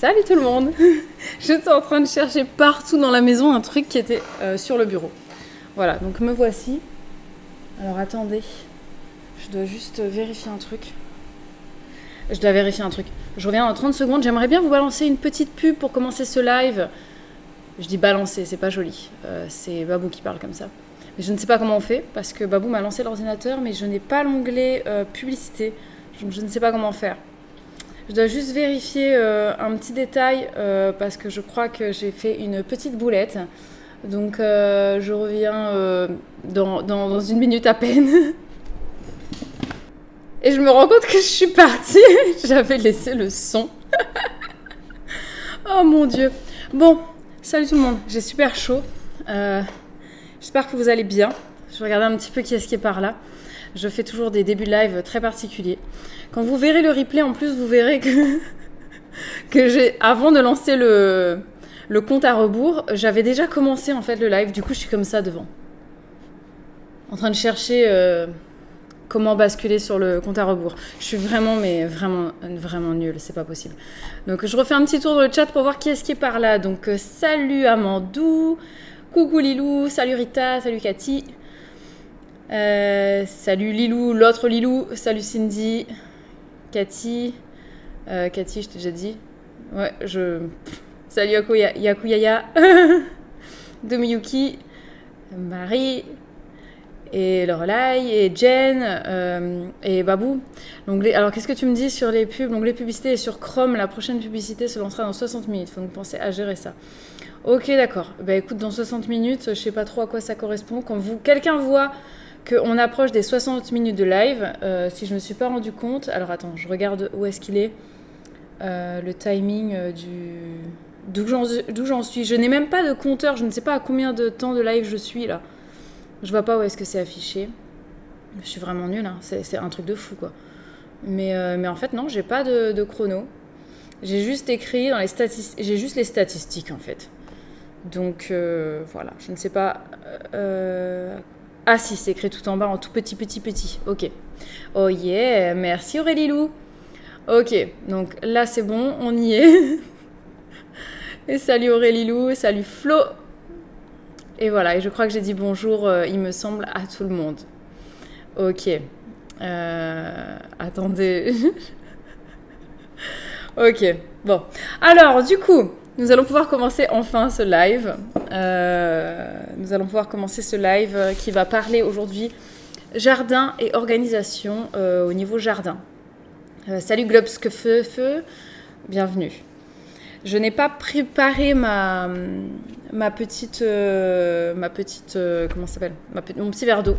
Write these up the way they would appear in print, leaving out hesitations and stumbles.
Salut tout le monde. J'étais en train de chercher partout dans la maison un truc qui était sur le bureau. Voilà, donc me voici. Alors attendez, je dois juste vérifier un truc. Je dois vérifier un truc. Je reviens dans 30 secondes. J'aimerais bien vous balancer une petite pub pour commencer ce live. Je dis balancer, c'est pas joli. C'est Babou qui parle comme ça. Mais je ne sais pas comment on fait parce que Babou m'a lancé l'ordinateur, mais je n'ai pas l'onglet publicité. Donc je ne sais pas comment faire. Je dois juste vérifier un petit détail parce que je crois que j'ai fait une petite boulette. Donc je reviens dans une minute à peine. Et je me rends compte que je suis partie. J'avais laissé le son. Oh mon Dieu. Bon, salut tout le monde. J'ai super chaud. J'espère que vous allez bien. Je vais regarder un petit peu qui est-ce qui est par là. Je fais toujours des débuts de live très particuliers. Quand vous verrez le replay, en plus, vous verrez que j'ai, avant de lancer le compte à rebours, j'avais déjà commencé en fait le live. Du coup, je suis comme ça devant. En train de chercher comment basculer sur le compte à rebours. Je suis vraiment, mais vraiment, vraiment nulle. C'est pas possible. Donc, je refais un petit tour dans le chat pour voir qui est-ce qui est par là. Donc, salut Amandou. Coucou Lilou. Salut Rita. Salut Cathy. Salut Lilou, l'autre Lilou. Salut Cindy. Cathy. Cathy, je t'ai déjà dit. Ouais, Salut Yakuyaya. Domiyuki. Marie. Et Lorelai. Et Jen. Et Babou. Alors, qu'est-ce que tu me dis sur les pubs? L'onglet publicité est sur Chrome. La prochaine publicité se lancera dans 60 minutes. Faut donc penser à gérer ça. Ok, d'accord. Bah écoute, dans 60 minutes, je sais pas trop à quoi ça correspond. Quand quelqu'un voit qu'on approche des 60 minutes de live, si je me suis pas rendu compte... Alors attends, je regarde où est-ce qu'il est. Le timing d'où j'en suis. Je n'ai même pas de compteur, je ne sais pas à combien de temps de live je suis là. Je vois pas où est-ce que c'est affiché. Je suis vraiment nulle, hein. C'est un truc de fou quoi. Mais en fait non, j'ai pas de chrono. J'ai juste écrit dans les statistiques, j'ai juste les statistiques en fait. Donc voilà, je ne sais pas... Ah si, c'est écrit tout en bas en tout petit. Ok. Oh yeah, merci Aurélie Lou. Ok, donc là c'est bon, on y est. Et salut Aurélie Lou, salut Flo. Et voilà, et je crois que j'ai dit bonjour, il me semble, à tout le monde. Ok. Attendez. Ok, bon. Alors, du coup, nous allons pouvoir commencer enfin ce live. Qui va parler aujourd'hui jardin et organisation au niveau jardin. Salut Globskefeu, bienvenue. Je n'ai pas préparé ma petite comment ça s'appelle, mon petit verre d'eau.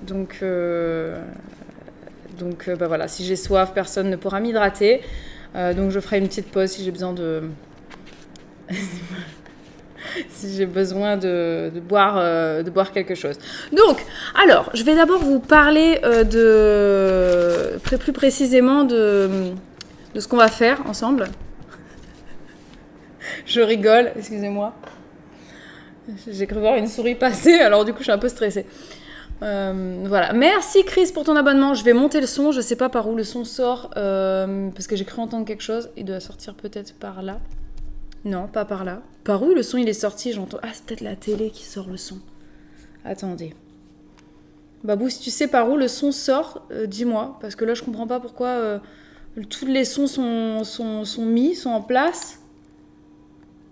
Donc bah voilà, si j'ai soif, personne ne pourra m'hydrater. Donc je ferai une petite pause si j'ai besoin de boire quelque chose. Donc, alors, je vais d'abord vous parler plus précisément de ce qu'on va faire ensemble. Je rigole, excusez-moi. J'ai cru voir une souris passer, alors du coup, je suis un peu stressée. Voilà. Merci Chris pour ton abonnement. Je vais monter le son. Je sais pas par où le son sort parce que j'ai cru entendre quelque chose. Il doit sortir peut-être par là. Non, pas par là. Par où le son il est sorti? J'entends. Ah, c'est peut-être la télé qui sort le son. Attendez. Babou, si tu sais par où le son sort, dis-moi. Parce que là, je comprends pas pourquoi tous les sons sont en place.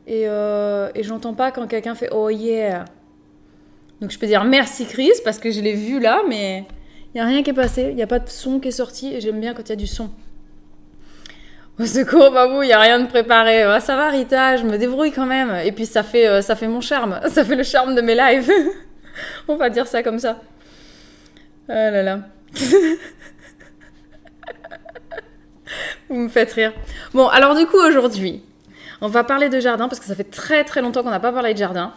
Et j'entends pas quand quelqu'un fait oh yeah. Donc je peux dire merci Chris parce que je l'ai vu là, mais il n'y a rien qui est passé. Il n'y a pas de son qui est sorti et j'aime bien quand il y a du son. Au secours, Babou, il n'y a rien de préparé. Ah, ça va Rita, je me débrouille quand même. Et puis ça fait mon charme. Ça fait le charme de mes lives. On va dire ça comme ça. Ah là là. Vous me faites rire. Bon, alors du coup aujourd'hui, on va parler de jardin parce que ça fait très très longtemps qu'on n'a pas parlé de jardin.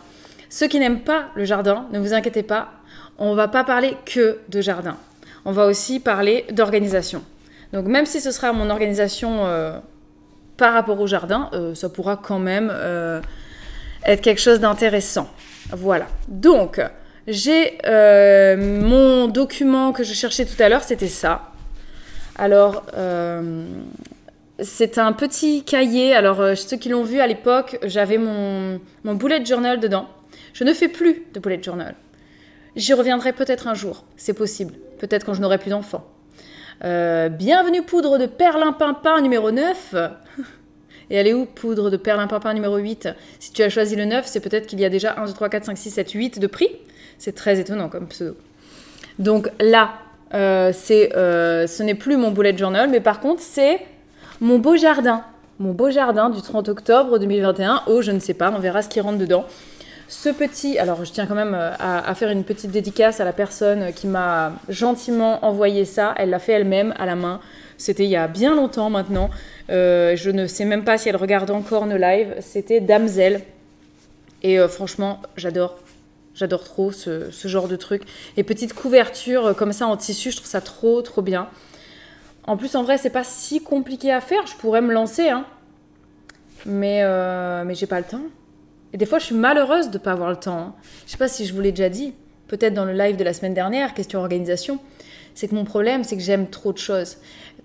Ceux qui n'aiment pas le jardin, ne vous inquiétez pas, on ne va pas parler que de jardin. On va aussi parler d'organisation. Donc même si ce sera mon organisation par rapport au jardin, ça pourra quand même être quelque chose d'intéressant. Voilà. Donc, j'ai mon document que je cherchais tout à l'heure, c'était ça. Alors, c'est un petit cahier. Alors, ceux qui l'ont vu à l'époque, j'avais mon bullet journal dedans. Je ne fais plus de bullet journal. J'y reviendrai peut-être un jour, c'est possible. Peut-être quand je n'aurai plus d'enfants. Bienvenue poudre de perlimpinpin numéro 9. Et elle est où, poudre de perlimpinpin numéro 8? Si tu as choisi le 9, c'est peut-être qu'il y a déjà 1, 2, 3, 4, 5, 6, 7, 8 de prix. C'est très étonnant comme pseudo. Donc là, ce n'est plus mon bullet journal, mais par contre, c'est mon beau jardin. Mon beau jardin du 30 octobre 2021. Oh, je ne sais pas, on verra ce qui rentre dedans. Ce petit... Alors, je tiens quand même à faire une petite dédicace à la personne qui m'a gentiment envoyé ça. Elle l'a fait elle-même, à la main. C'était il y a bien longtemps maintenant. Je ne sais même pas si elle regarde encore nos lives. C'était Damsel. Et franchement, j'adore. J'adore trop ce genre de truc. Et petite couverture comme ça en tissu, je trouve ça trop, trop bien. En plus, en vrai, c'est pas si compliqué à faire. Je pourrais me lancer, hein. Mais j'ai pas le temps. Et des fois, je suis malheureuse de ne pas avoir le temps. Hein. Je sais pas si je vous l'ai déjà dit. Peut-être dans le live de la semaine dernière, question organisation. C'est que mon problème, c'est que j'aime trop de choses.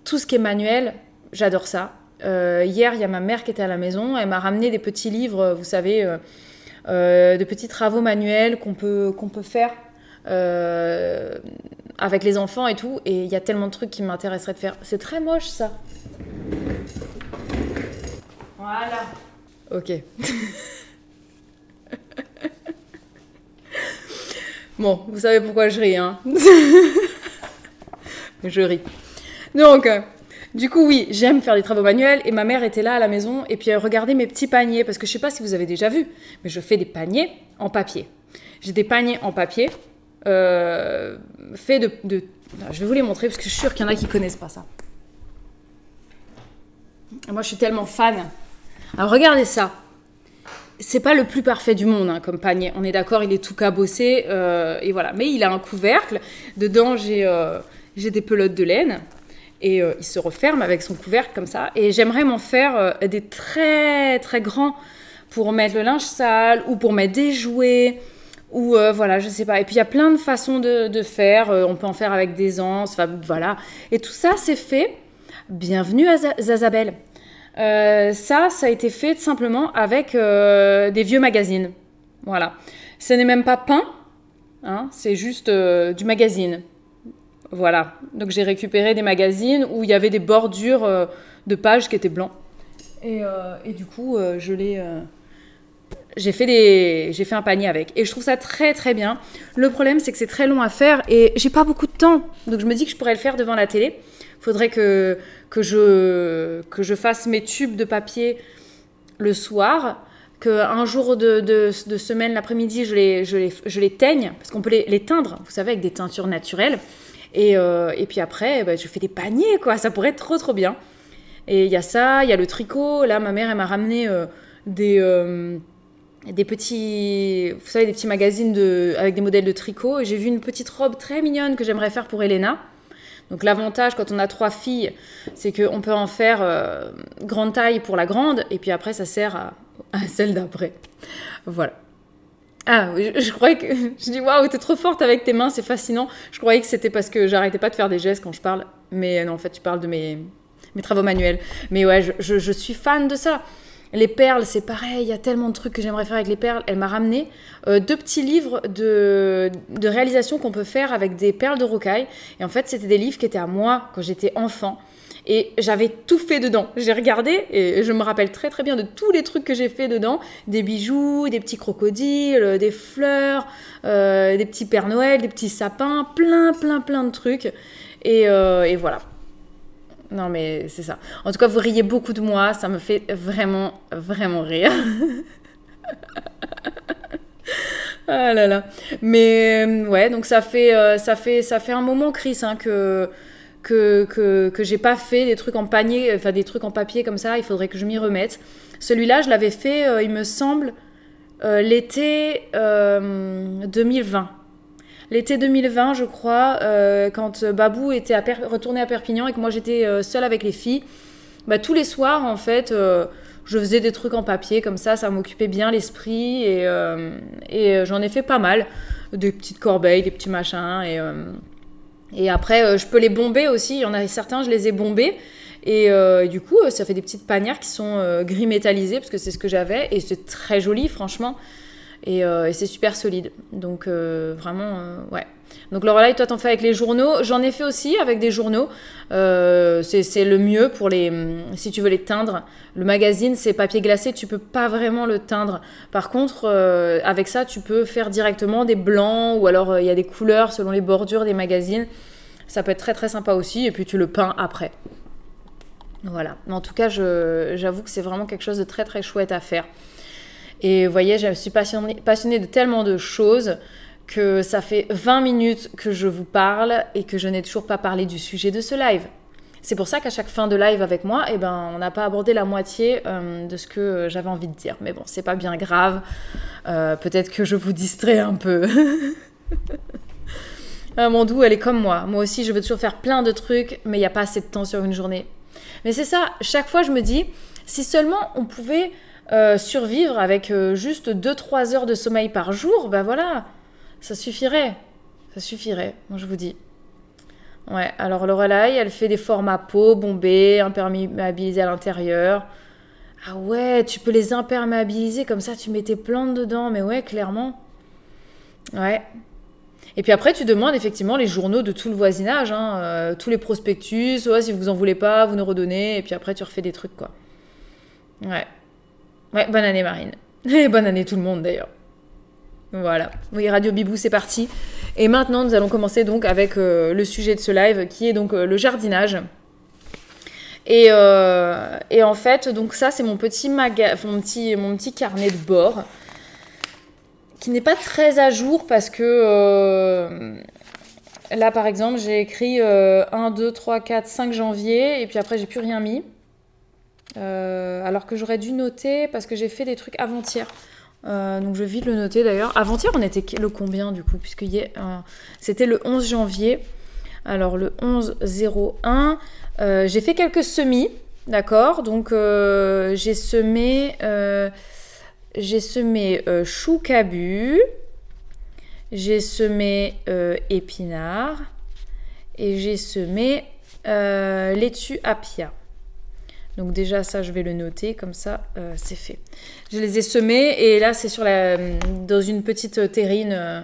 Tout ce qui est manuel, j'adore ça. Hier, il y a ma mère qui était à la maison. Elle m'a ramené des petits livres, vous savez, de petits travaux manuels qu'on peut faire avec les enfants et tout. Et il y a tellement de trucs qui m'intéresseraient de faire. C'est très moche, ça. Voilà. Ok. Bon, vous savez pourquoi je ris, hein. Je ris. Donc, du coup, oui, j'aime faire des travaux manuels. Et ma mère était là à la maison. Et puis, elle regardait mes petits paniers. Parce que je ne sais pas si vous avez déjà vu. Mais je fais des paniers en papier. J'ai des paniers en papier. Faits de... Je vais vous les montrer. Parce que je suis sûre qu'il y en a qui ne connaissent pas ça. Et moi, je suis tellement fan. Alors, regardez ça. C'est pas le plus parfait du monde hein, comme panier. On est d'accord, il est tout cabossé. Et voilà. Mais il a un couvercle. Dedans, j'ai des pelotes de laine. Et il se referme avec son couvercle comme ça. Et j'aimerais m'en faire des très très grands pour mettre le linge sale ou pour mettre des jouets. Ou voilà, je sais pas. Et puis il y a plein de façons de faire. On peut en faire avec des anses. Enfin voilà. Et tout ça, c'est fait. Bienvenue à Zazabel. Ça a été fait simplement avec des vieux magazines. Voilà. Ce n'est même pas peint, hein, c'est juste du magazine. Voilà. Donc j'ai récupéré des magazines où il y avait des bordures de pages qui étaient blancs. Et du coup, j'ai fait un panier avec. Et je trouve ça très très bien. Le problème, c'est que c'est très long à faire et j'ai pas beaucoup de temps. Donc je me dis que je pourrais le faire devant la télé. Faudrait que je fasse mes tubes de papier le soir, qu'un jour de semaine, l'après-midi, je les teigne, parce qu'on peut les teindre, vous savez, avec des teintures naturelles. Et puis après, bah, je fais des paniers, quoi. Ça pourrait être trop, trop bien. Et il y a ça, il y a le tricot. Là, ma mère, elle m'a ramené des petits, vous savez, des petits magazines avec des modèles de tricot. Et j'ai vu une petite robe très mignonne que j'aimerais faire pour Elena. Donc l'avantage quand on a 3 filles, c'est qu'on peut en faire grande taille pour la grande, et puis après ça sert à celle d'après. Voilà. Ah, je croyais que... Je dis, waouh, t'es trop forte avec tes mains, c'est fascinant. Je croyais que c'était parce que j'arrêtais pas de faire des gestes quand je parle. Mais non, en fait, tu parles de mes travaux manuels. Mais ouais, je suis fan de ça. Les perles, c'est pareil, il y a tellement de trucs que j'aimerais faire avec les perles. Elle m'a ramené 2 petits livres de réalisation qu'on peut faire avec des perles de rocaille. Et en fait, c'était des livres qui étaient à moi quand j'étais enfant. Et j'avais tout fait dedans. J'ai regardé et je me rappelle très très bien de tous les trucs que j'ai fait dedans. Des bijoux, des petits crocodiles, des fleurs, des petits Pères Noël, des petits sapins, plein de trucs. Et voilà. Non, mais c'est ça. En tout cas, vous riez beaucoup de moi. Ça me fait vraiment, vraiment rire. Ah là là. Mais ouais, donc ça fait un moment, Chris, hein, que j'ai pas fait des trucs en panier, enfin des trucs en papier comme ça. Il faudrait que je m'y remette. Celui-là, je l'avais fait, il me semble, l'été 2020. L'été 2020, je crois, quand Babou était retourné à Perpignan et que moi j'étais seule avec les filles, bah, tous les soirs, en fait, je faisais des trucs en papier comme ça m'occupait bien l'esprit et j'en ai fait pas mal. Des petites corbeilles, des petits machins et après, je peux les bomber aussi. Il y en a certains, je les ai bombés Et du coup, ça fait des petites panières qui sont gris métallisées, parce que c'est ce que j'avais, et c'est très joli, franchement. Et c'est super solide. Donc, vraiment, ouais. Donc, le relais, toi, t'en fais avec les journaux. J'en ai fait aussi avec des journaux. C'est le mieux pour si tu veux les teindre. Le magazine, c'est papier glacé, tu peux pas vraiment le teindre. Par contre, avec ça, tu peux faire directement des blancs, ou alors il y a des couleurs selon les bordures des magazines. Ça peut être très très sympa aussi, et puis tu le peins après. Voilà. Mais en tout cas, j'avoue que c'est vraiment quelque chose de très très chouette à faire. Et vous voyez, je suis passionnée de tellement de choses que ça fait 20 minutes que je vous parle et que je n'ai toujours pas parlé du sujet de ce live. C'est pour ça qu'à chaque fin de live avec moi, eh ben, on n'a pas abordé la moitié de ce que j'avais envie de dire. Mais bon, c'est pas bien grave. Peut-être que je vous distrais un peu. Mon doux, elle est comme moi. Moi aussi, je veux toujours faire plein de trucs, mais il n'y a pas assez de temps sur une journée. Mais c'est ça, chaque fois, je me dis, si seulement on pouvait survivre avec juste 2-3 heures de sommeil par jour, ben voilà, ça suffirait. Ça suffirait, moi je vous dis. Ouais, alors Lorelai, elle fait des formats peau, bombés, imperméabilisés à l'intérieur. Ah ouais, tu peux les imperméabiliser, comme ça tu mets tes plantes dedans. Mais ouais, clairement. Ouais. Et puis après, tu demandes effectivement les journaux de tout le voisinage, hein, tous les prospectus. Ouais, si vous en voulez pas, vous nous redonnez. Et puis après, tu refais des trucs, quoi. Ouais. Ouais, bonne année Marine. Et bonne année tout le monde d'ailleurs. Voilà. Oui, Radio Bibou, c'est parti. Et maintenant, nous allons commencer donc avec le sujet de ce live, qui est donc le jardinage. Et en fait, donc ça, c'est mon petit carnet de bord, qui n'est pas très à jour parce que là, par exemple, j'ai écrit 1, 2, 3, 4, 5 janvier, et puis après, j'ai plus rien mis. Alors que j'aurais dû noter parce que j'ai fait des trucs avant-hier. Donc je vais vite le noter d'ailleurs. Avant-hier, on était le combien du coup, puisque c'était le 11 janvier. Alors le 11-01, j'ai fait quelques semis, d'accord. Donc j'ai semé chou cabu, j'ai semé épinards et j'ai semé laitue apia. Donc déjà, ça, je vais le noter, comme ça, c'est fait. Je les ai semés, et là, c'est dans une petite terrine,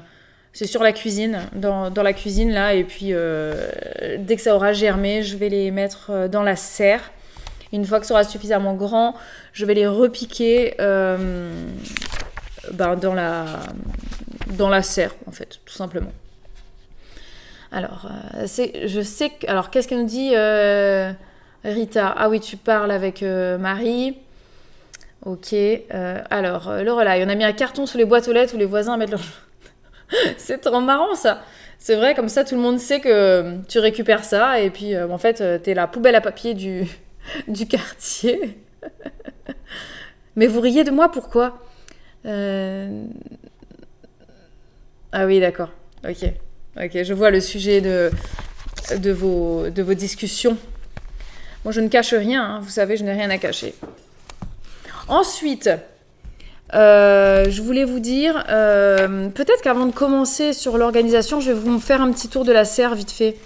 c'est sur la cuisine, dans la cuisine, là, et puis dès que ça aura germé, je vais les mettre dans la serre. Une fois que ça sera suffisamment grand, je vais les repiquer dans la serre, en fait, tout simplement. Alors, alors, qu'est-ce qu'elle nous dit Rita, ah oui, tu parles avec Marie. Ok. Alors, Lorelai, on a mis un carton sous les boîtes aux lettres où les voisins mettent leur... C'est trop marrant, ça. C'est vrai, comme ça, tout le monde sait que tu récupères ça. Et puis, en fait, t'es la poubelle à papier du quartier. Mais vous riez de moi, pourquoi Ah oui, d'accord. Ok, je vois le sujet de vos discussions. Moi, je ne cache rien, hein. Vous savez, je n'ai rien à cacher. Ensuite, je voulais vous dire, peut-être qu'avant de commencer sur l'organisation, je vais vous faire un petit tour de la serre vite fait.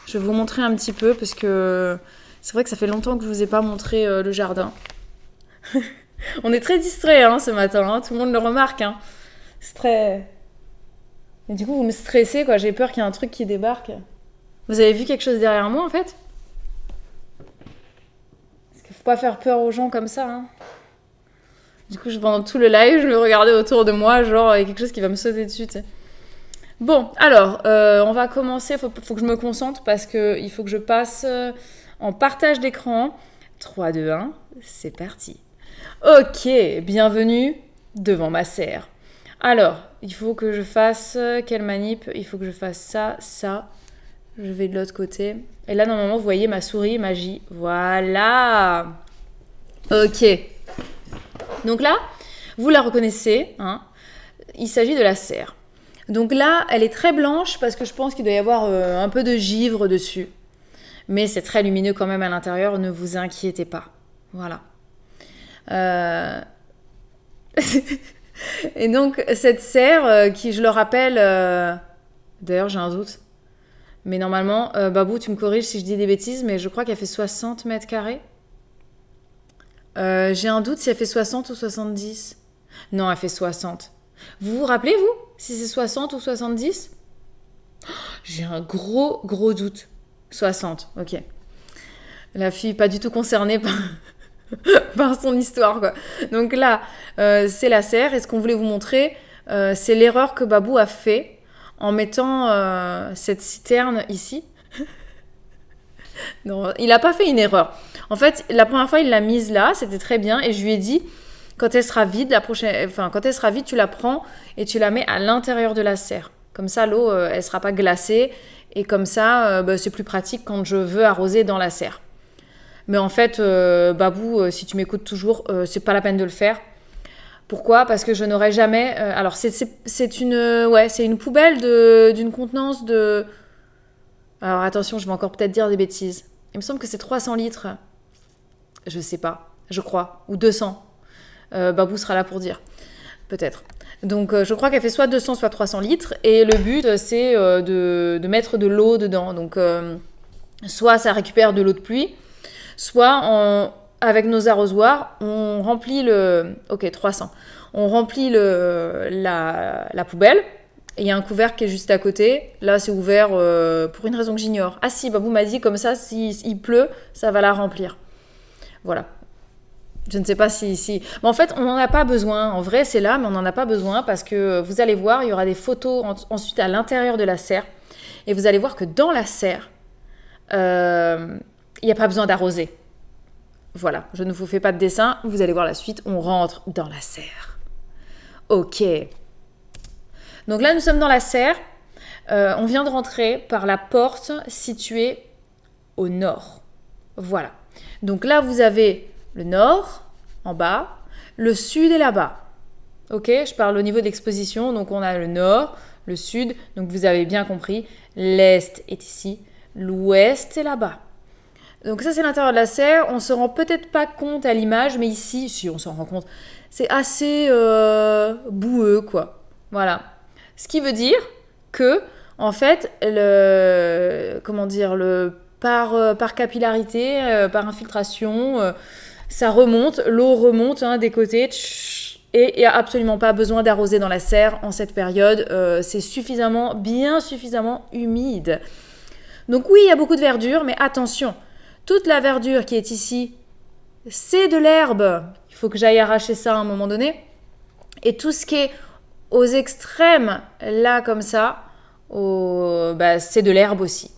Je vais vous montrer un petit peu, parce que c'est vrai que ça fait longtemps que je ne vous ai pas montré le jardin. On est très distrait ce matin, hein. Tout le monde le remarque. Hein. C'est très... Et du coup, vous me stressez, quoi. J'ai peur qu'il y ait un truc qui débarque. Vous avez vu quelque chose derrière moi, en fait ? Faut pas faire peur aux gens comme ça. Hein. Du coup, pendant tout le live, je me regardais autour de moi, genre, il y a quelque chose qui va me sauter dessus, tu sais. Bon, alors, on va commencer. Faut que je me concentre parce qu'il faut que je passe en partage d'écran. 3, 2, 1, c'est parti. Ok, bienvenue devant ma serre. Alors, il faut que je fasse... quelle manip ? Il faut que je fasse ça. Je vais de l'autre côté. Et là, normalement, vous voyez ma souris magie. Voilà. Ok. Donc là, vous la reconnaissez. Hein, il s'agit de la serre. Donc là, elle est très blanche parce que je pense qu'il doit y avoir un peu de givre dessus. Mais c'est très lumineux quand même à l'intérieur. Ne vous inquiétez pas. Voilà. Et donc, cette serre qui, je le rappelle... D'ailleurs, j'ai un doute. Mais normalement, Babou, tu me corriges si je dis des bêtises, mais je crois qu'elle fait 60 mètres carrés. J'ai un doute si elle fait 60 ou 70. Non, elle fait 60. Vous vous rappelez, vous, si c'est 60 ou 70? J'ai un gros doute. 60, ok. La fille pas du tout concernée par, par son histoire, quoi. Donc là, c'est la serre. Et ce qu'on voulait vous montrer, c'est l'erreur que Babou a fait en mettant cette citerne ici. Non, il n'a pas fait une erreur. En fait, la première fois, il l'a mise là, c'était très bien. Et je lui ai dit, quand elle sera vide, quand elle sera vide, tu la prends et tu la mets à l'intérieur de la serre. Comme ça, l'eau, elle sera pas glacée. Et comme ça, c'est plus pratique quand je veux arroser dans la serre. Mais en fait, Babou, si tu m'écoutes toujours, c'est pas la peine de le faire. Pourquoi? Parce que je n'aurais jamais... alors, c'est une poubelle d'une contenance de... Alors, attention, je vais encore peut-être dire des bêtises. Il me semble que c'est 300 litres. Je sais pas, je crois. Ou 200. Babou sera là pour dire. Peut-être. Donc, je crois qu'elle fait soit 200, soit 300 litres. Et le but, c'est de mettre de l'eau dedans. Donc, soit ça récupère de l'eau de pluie, soit avec nos arrosoirs, on remplit le... Ok, 300. On remplit la poubelle. Et il y a un couvercle qui est juste à côté. Là, c'est ouvert pour une raison que j'ignore. Ah si, Babou m'a dit comme ça, s'il pleut, ça va la remplir. Voilà. Je ne sais pas si... Mais en fait, on n'en a pas besoin. En vrai, c'est là, mais on n'en a pas besoin parce que vous allez voir, il y aura des photos ensuite à l'intérieur de la serre. Et vous allez voir que dans la serre, il n'y a pas besoin d'arroser. Voilà, je ne vous fais pas de dessin. Vous allez voir la suite. On rentre dans la serre. Ok. Donc là, nous sommes dans la serre. On vient de rentrer par la porte située au nord. Voilà. Donc là, vous avez le nord, en bas. Le sud est là-bas. Ok, je parle au niveau de l'exposition. Donc on a le nord, le sud. Donc vous avez bien compris. L'est est ici. L'ouest est là-bas. Donc ça, c'est l'intérieur de la serre. On ne se rend peut-être pas compte à l'image, mais ici, si on s'en rend compte, c'est assez boueux, quoi. Voilà. Ce qui veut dire que, en fait, par capillarité, par infiltration, ça remonte, l'eau remonte des côtés, et il n'y a absolument pas besoin d'arroser dans la serre en cette période. C'est bien suffisamment humide. Donc oui, il y a beaucoup de verdure, mais attention, toute la verdure qui est ici, c'est de l'herbe. Il faut que j'aille arracher ça à un moment donné. Et tout ce qui est aux extrêmes, là, comme ça, c'est de l'herbe aussi.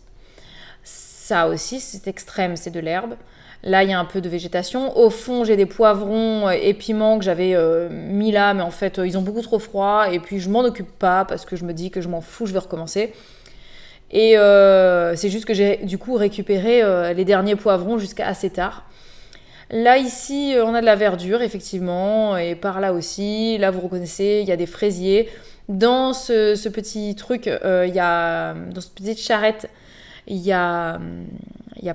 Ça aussi, c'est extrême, c'est de l'herbe. Là, il y a un peu de végétation. Au fond, j'ai des poivrons et piments que j'avais mis là, mais en fait, ils ont beaucoup trop froid. Et puis, je m'en occupe pas parce que je me dis que je m'en fous, je vais recommencer. Et c'est juste que j'ai, du coup, récupéré les derniers poivrons jusqu'à assez tard. Là, ici, on a de la verdure, effectivement, et par là aussi. Là, vous reconnaissez, il y a des fraisiers. Dans ce petit truc, dans cette petite charrette, il y a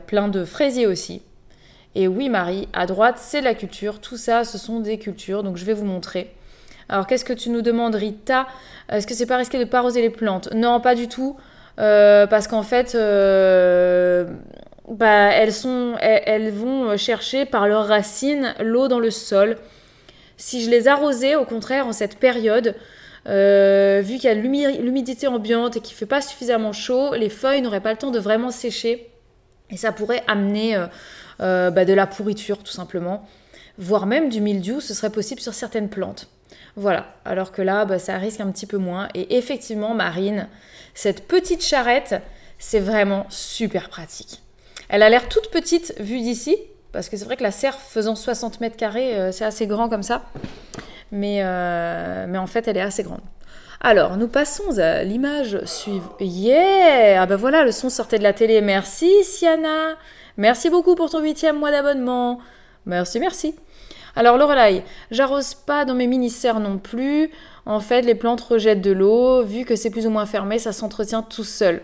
plein de fraisiers aussi. Et oui, Marie, à droite, c'est de la culture. Tout ça, ce sont des cultures, donc je vais vous montrer. Alors, qu'est-ce que tu nous demandes, Rita? Est-ce que c'est pas risqué de ne pas arroser les plantes? Non, pas du tout, parce qu'en fait... elles vont chercher par leurs racines l'eau dans le sol. Si je les arrosais, au contraire, en cette période, vu qu'il y a l'humidité ambiante et qu'il ne fait pas suffisamment chaud, les feuilles n'auraient pas le temps de vraiment sécher. Et ça pourrait amener de la pourriture, tout simplement. Voire même du mildiou, ce serait possible sur certaines plantes. Voilà, alors que là, ça risque un petit peu moins. Et effectivement, Marine, cette petite charrette, c'est vraiment super pratique. Elle a l'air toute petite vue d'ici, parce que c'est vrai que la serre faisant 60 mètres carrés, c'est assez grand comme ça. Mais en fait, elle est assez grande. Alors, nous passons à l'image suivante. Yeah! Ah ben voilà, le son sortait de la télé. Merci, Siana. Merci beaucoup pour ton 8e mois d'abonnement. Merci, merci. Alors, Lorelai, j'arrose pas dans mes mini-serres non plus. En fait, les plantes rejettent de l'eau. Vu que c'est plus ou moins fermé, ça s'entretient tout seul.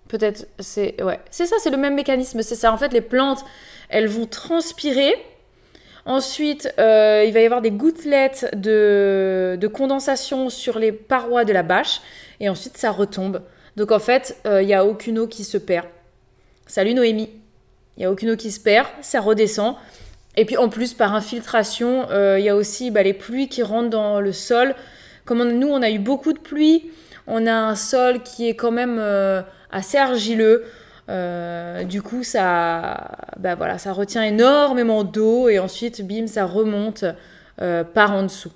Peut-être, c'est ça, c'est le même mécanisme, c'est ça. En fait, les plantes, elles vont transpirer. Ensuite, il va y avoir des gouttelettes de condensation sur les parois de la bâche. Et ensuite, ça retombe. Donc en fait, il n'y a aucune eau qui se perd. Salut Noémie. Il n'y a aucune eau qui se perd, ça redescend. Et puis en plus, par infiltration, il y a aussi les pluies qui rentrent dans le sol. Comme nous, on a eu beaucoup de pluie, on a un sol qui est quand même assez argileux. Du coup, ça retient énormément d'eau et ensuite, bim, ça remonte par en dessous.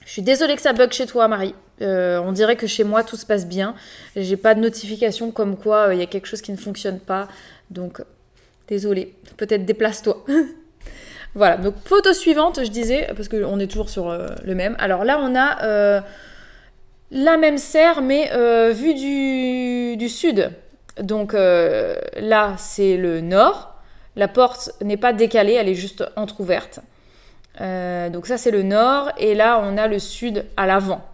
Je suis désolée que ça bug chez toi, Marie. On dirait que chez moi, tout se passe bien. J'ai pas de notification comme quoi il y a quelque chose qui ne fonctionne pas. Donc, désolée. Peut-être déplace-toi. Voilà, donc photo suivante, je disais, parce qu'on est toujours sur le même. Alors là, on a la même serre, mais vue du sud. Donc là, c'est le nord. La porte n'est pas décalée, elle est juste entrouverte. Donc ça, c'est le nord. Et là, on a le sud à l'avant.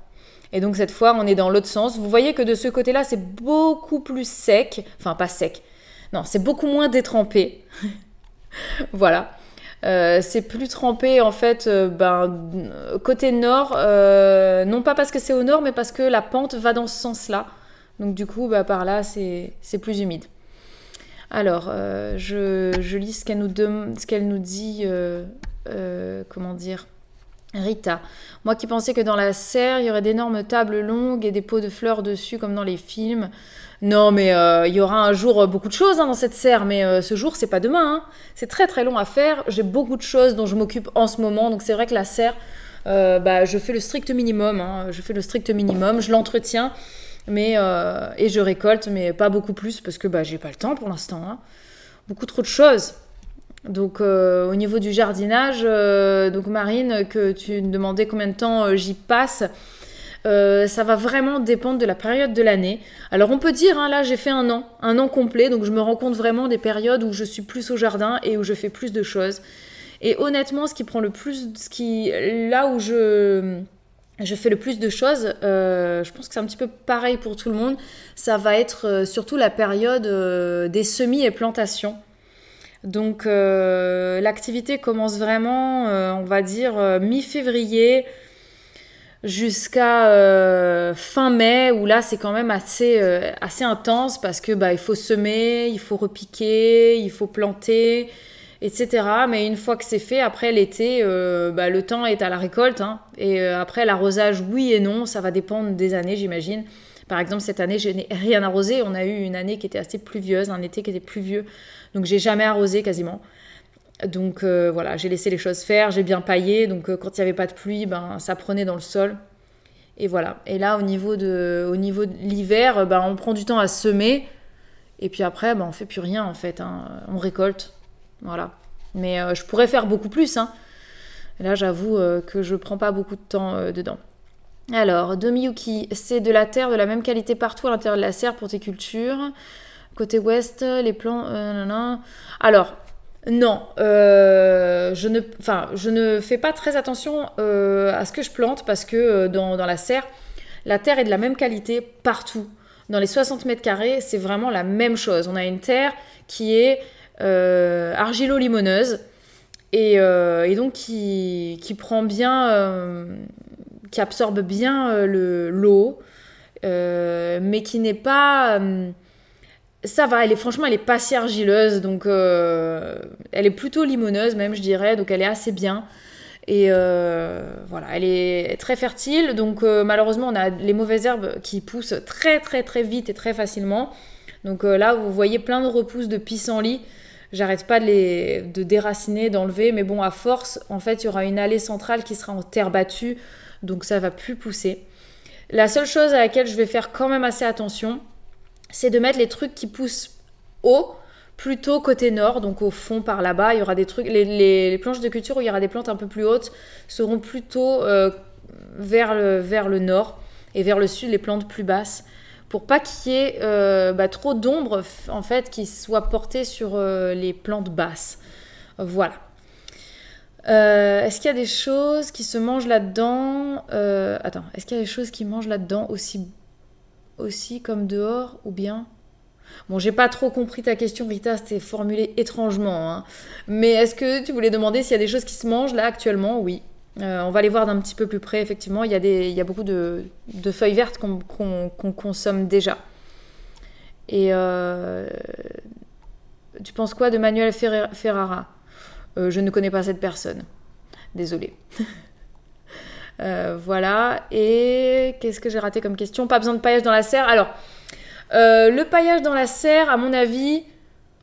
Et donc cette fois, on est dans l'autre sens. Vous voyez que de ce côté-là, c'est beaucoup plus sec. Enfin, pas sec. Non, c'est beaucoup moins détrempé. Voilà. C'est plus trempé en fait côté nord, non pas parce que c'est au nord, mais parce que la pente va dans ce sens-là. Donc du coup, par là, c'est plus humide. Alors, je lis ce qu'elle nous dit, comment dire, Rita. Moi qui pensais que dans la serre, il y aurait d'énormes tables longues et des pots de fleurs dessus, comme dans les films. Non, mais il y aura un jour beaucoup de choses dans cette serre, mais ce jour, c'est pas demain. C'est très très long à faire. J'ai beaucoup de choses dont je m'occupe en ce moment, donc c'est vrai que la serre, je fais le strict minimum. Je fais le strict minimum, je l'entretiens, et je récolte, mais pas beaucoup plus parce que j'ai pas le temps pour l'instant. Beaucoup trop de choses. Donc au niveau du jardinage, donc Marine, que tu me demandais combien de temps j'y passe. Ça va vraiment dépendre de la période de l'année. Alors on peut dire, là j'ai fait un an complet, donc je me rends compte vraiment des périodes où je suis plus au jardin et où je fais plus de choses. Et honnêtement, ce qui prend le plus, là où je fais le plus de choses, je pense que c'est un petit peu pareil pour tout le monde, ça va être surtout la période des semis et plantations. Donc l'activité commence vraiment, on va dire, mi-février, jusqu'à fin mai, où là c'est quand même assez intense parce que il faut semer, il faut repiquer, il faut planter, etc. Mais une fois que c'est fait, après l'été, le temps est à la récolte. Et après l'arrosage, oui et non, ça va dépendre des années, j'imagine. Par exemple, cette année, je n'ai rien arrosé. On a eu une année qui était assez pluvieuse, un été qui était pluvieux. Donc j'ai jamais arrosé quasiment. Donc voilà, j'ai laissé les choses faire, j'ai bien paillé, donc quand il n'y avait pas de pluie, ça prenait dans le sol. Et voilà. Et là, au niveau de l'hiver, on prend du temps à semer, et puis après, on fait plus rien en fait, on récolte. Voilà. Mais je pourrais faire beaucoup plus. Et là, j'avoue que je prends pas beaucoup de temps dedans. Alors, de Miyuki, c'est de la terre de la même qualité partout à l'intérieur de la serre pour tes cultures. Côté ouest, les plants... Alors... Non, je ne fais pas très attention à ce que je plante parce que dans la serre, la terre est de la même qualité partout. Dans les 60 mètres carrés, c'est vraiment la même chose. On a une terre qui est argilo-limoneuse et donc qui prend bien, qui absorbe bien l'eau, mais qui n'est pas... ça va, franchement, elle est pas si argileuse, donc elle est plutôt limoneuse même, je dirais, donc elle est assez bien. Et voilà, elle est très fertile, donc malheureusement, on a les mauvaises herbes qui poussent très très très vite et très facilement. Donc là, vous voyez plein de repousses de pissenlit. J'arrête pas de déraciner, d'enlever, mais bon, à force, en fait, il y aura une allée centrale qui sera en terre battue, donc ça va plus pousser. La seule chose à laquelle je vais faire quand même assez attention, c'est de mettre les trucs qui poussent haut, plutôt côté nord, donc au fond par là-bas. Il y aura des trucs, les planches de culture où il y aura des plantes un peu plus hautes seront plutôt vers le nord, et vers le sud les plantes plus basses, pour pas qu'il y ait trop d'ombre en fait qui soit portée sur les plantes basses. Voilà. Est-ce qu'il y a des choses qui se mangent là-dedans est-ce qu'il y a des choses qui mangent là-dedans aussi comme dehors ou bien... Bon, j'ai pas trop compris ta question, Rita, c'était formulé étrangement. Mais est-ce que tu voulais demander s'il y a des choses qui se mangent là actuellement? Oui. On va les voir d'un petit peu plus près, effectivement. Il y a beaucoup de feuilles vertes qu'on consomme déjà. Et tu penses quoi de Manuel Ferrara? Je ne connais pas cette personne. Désolée. Voilà. Et qu'est-ce que j'ai raté comme question? Pas besoin de paillage dans la serre. Alors, le paillage dans la serre, à mon avis,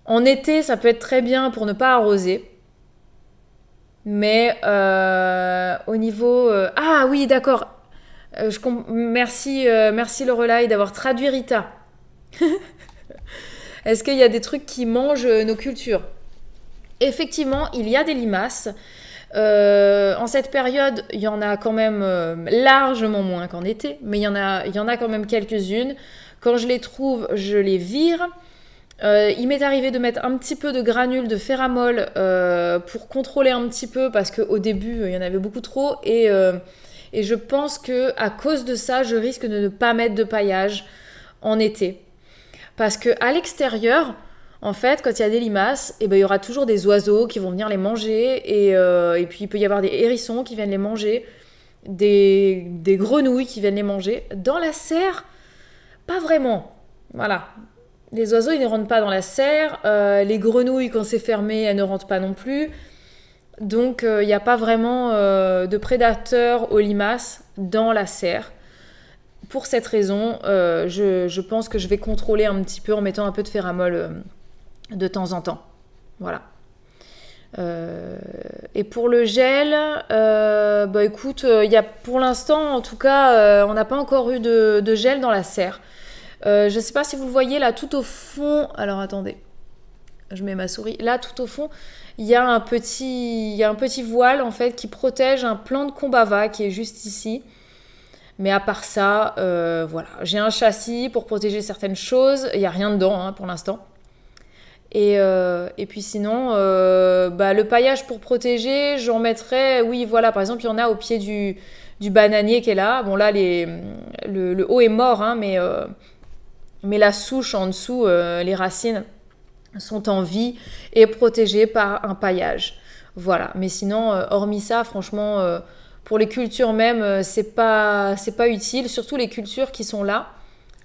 en été, ça peut être très bien pour ne pas arroser. Mais au niveau... Ah oui, d'accord. Merci Lorelai d'avoir traduit Rita. Est-ce qu'il y a des trucs qui mangent nos cultures? Effectivement, il y a des limaces. En cette période, il y en a quand même largement moins qu'en été, mais il y en a quand même quelques-unes. Quand je les trouve, je les vire. Il m'est arrivé de mettre un petit peu de granules de ferramol pour contrôler un petit peu, parce qu'au début, il y en avait beaucoup trop. Et je pense qu'à cause de ça, je risque de ne pas mettre de paillage en été. Parce qu'à l'extérieur, en fait, quand il y a des limaces, il y aura toujours des oiseaux qui vont venir les manger. Et puis, il peut y avoir des hérissons qui viennent les manger, des grenouilles qui viennent les manger. Dans la serre, pas vraiment. Voilà. Les oiseaux, ils ne rentrent pas dans la serre. Les grenouilles, quand c'est fermé, elles ne rentrent pas non plus. Donc, il n'y a pas vraiment de prédateurs aux limaces dans la serre. Pour cette raison, je pense que je vais contrôler un petit peu en mettant un peu de ferramol de temps en temps. Voilà. Et pour le gel, écoute, y a pour l'instant, en tout cas, on n'a pas encore eu de gel dans la serre. Je ne sais pas si vous le voyez là tout au fond. Alors attendez, je mets ma souris. Là tout au fond, il y a un petit voile en fait qui protège un plant de combava qui est juste ici. Mais à part ça, voilà, j'ai un châssis pour protéger certaines choses. Il n'y a rien dedans pour l'instant. Et puis sinon, le paillage pour protéger, j'en mettrais, oui, voilà, par exemple, il y en a au pied du bananier qui est là. Bon, là, le haut est mort, mais la souche en dessous, les racines sont en vie et protégées par un paillage. Voilà, mais sinon, hormis ça, franchement, pour les cultures même, c'est pas utile. Surtout les cultures qui sont là,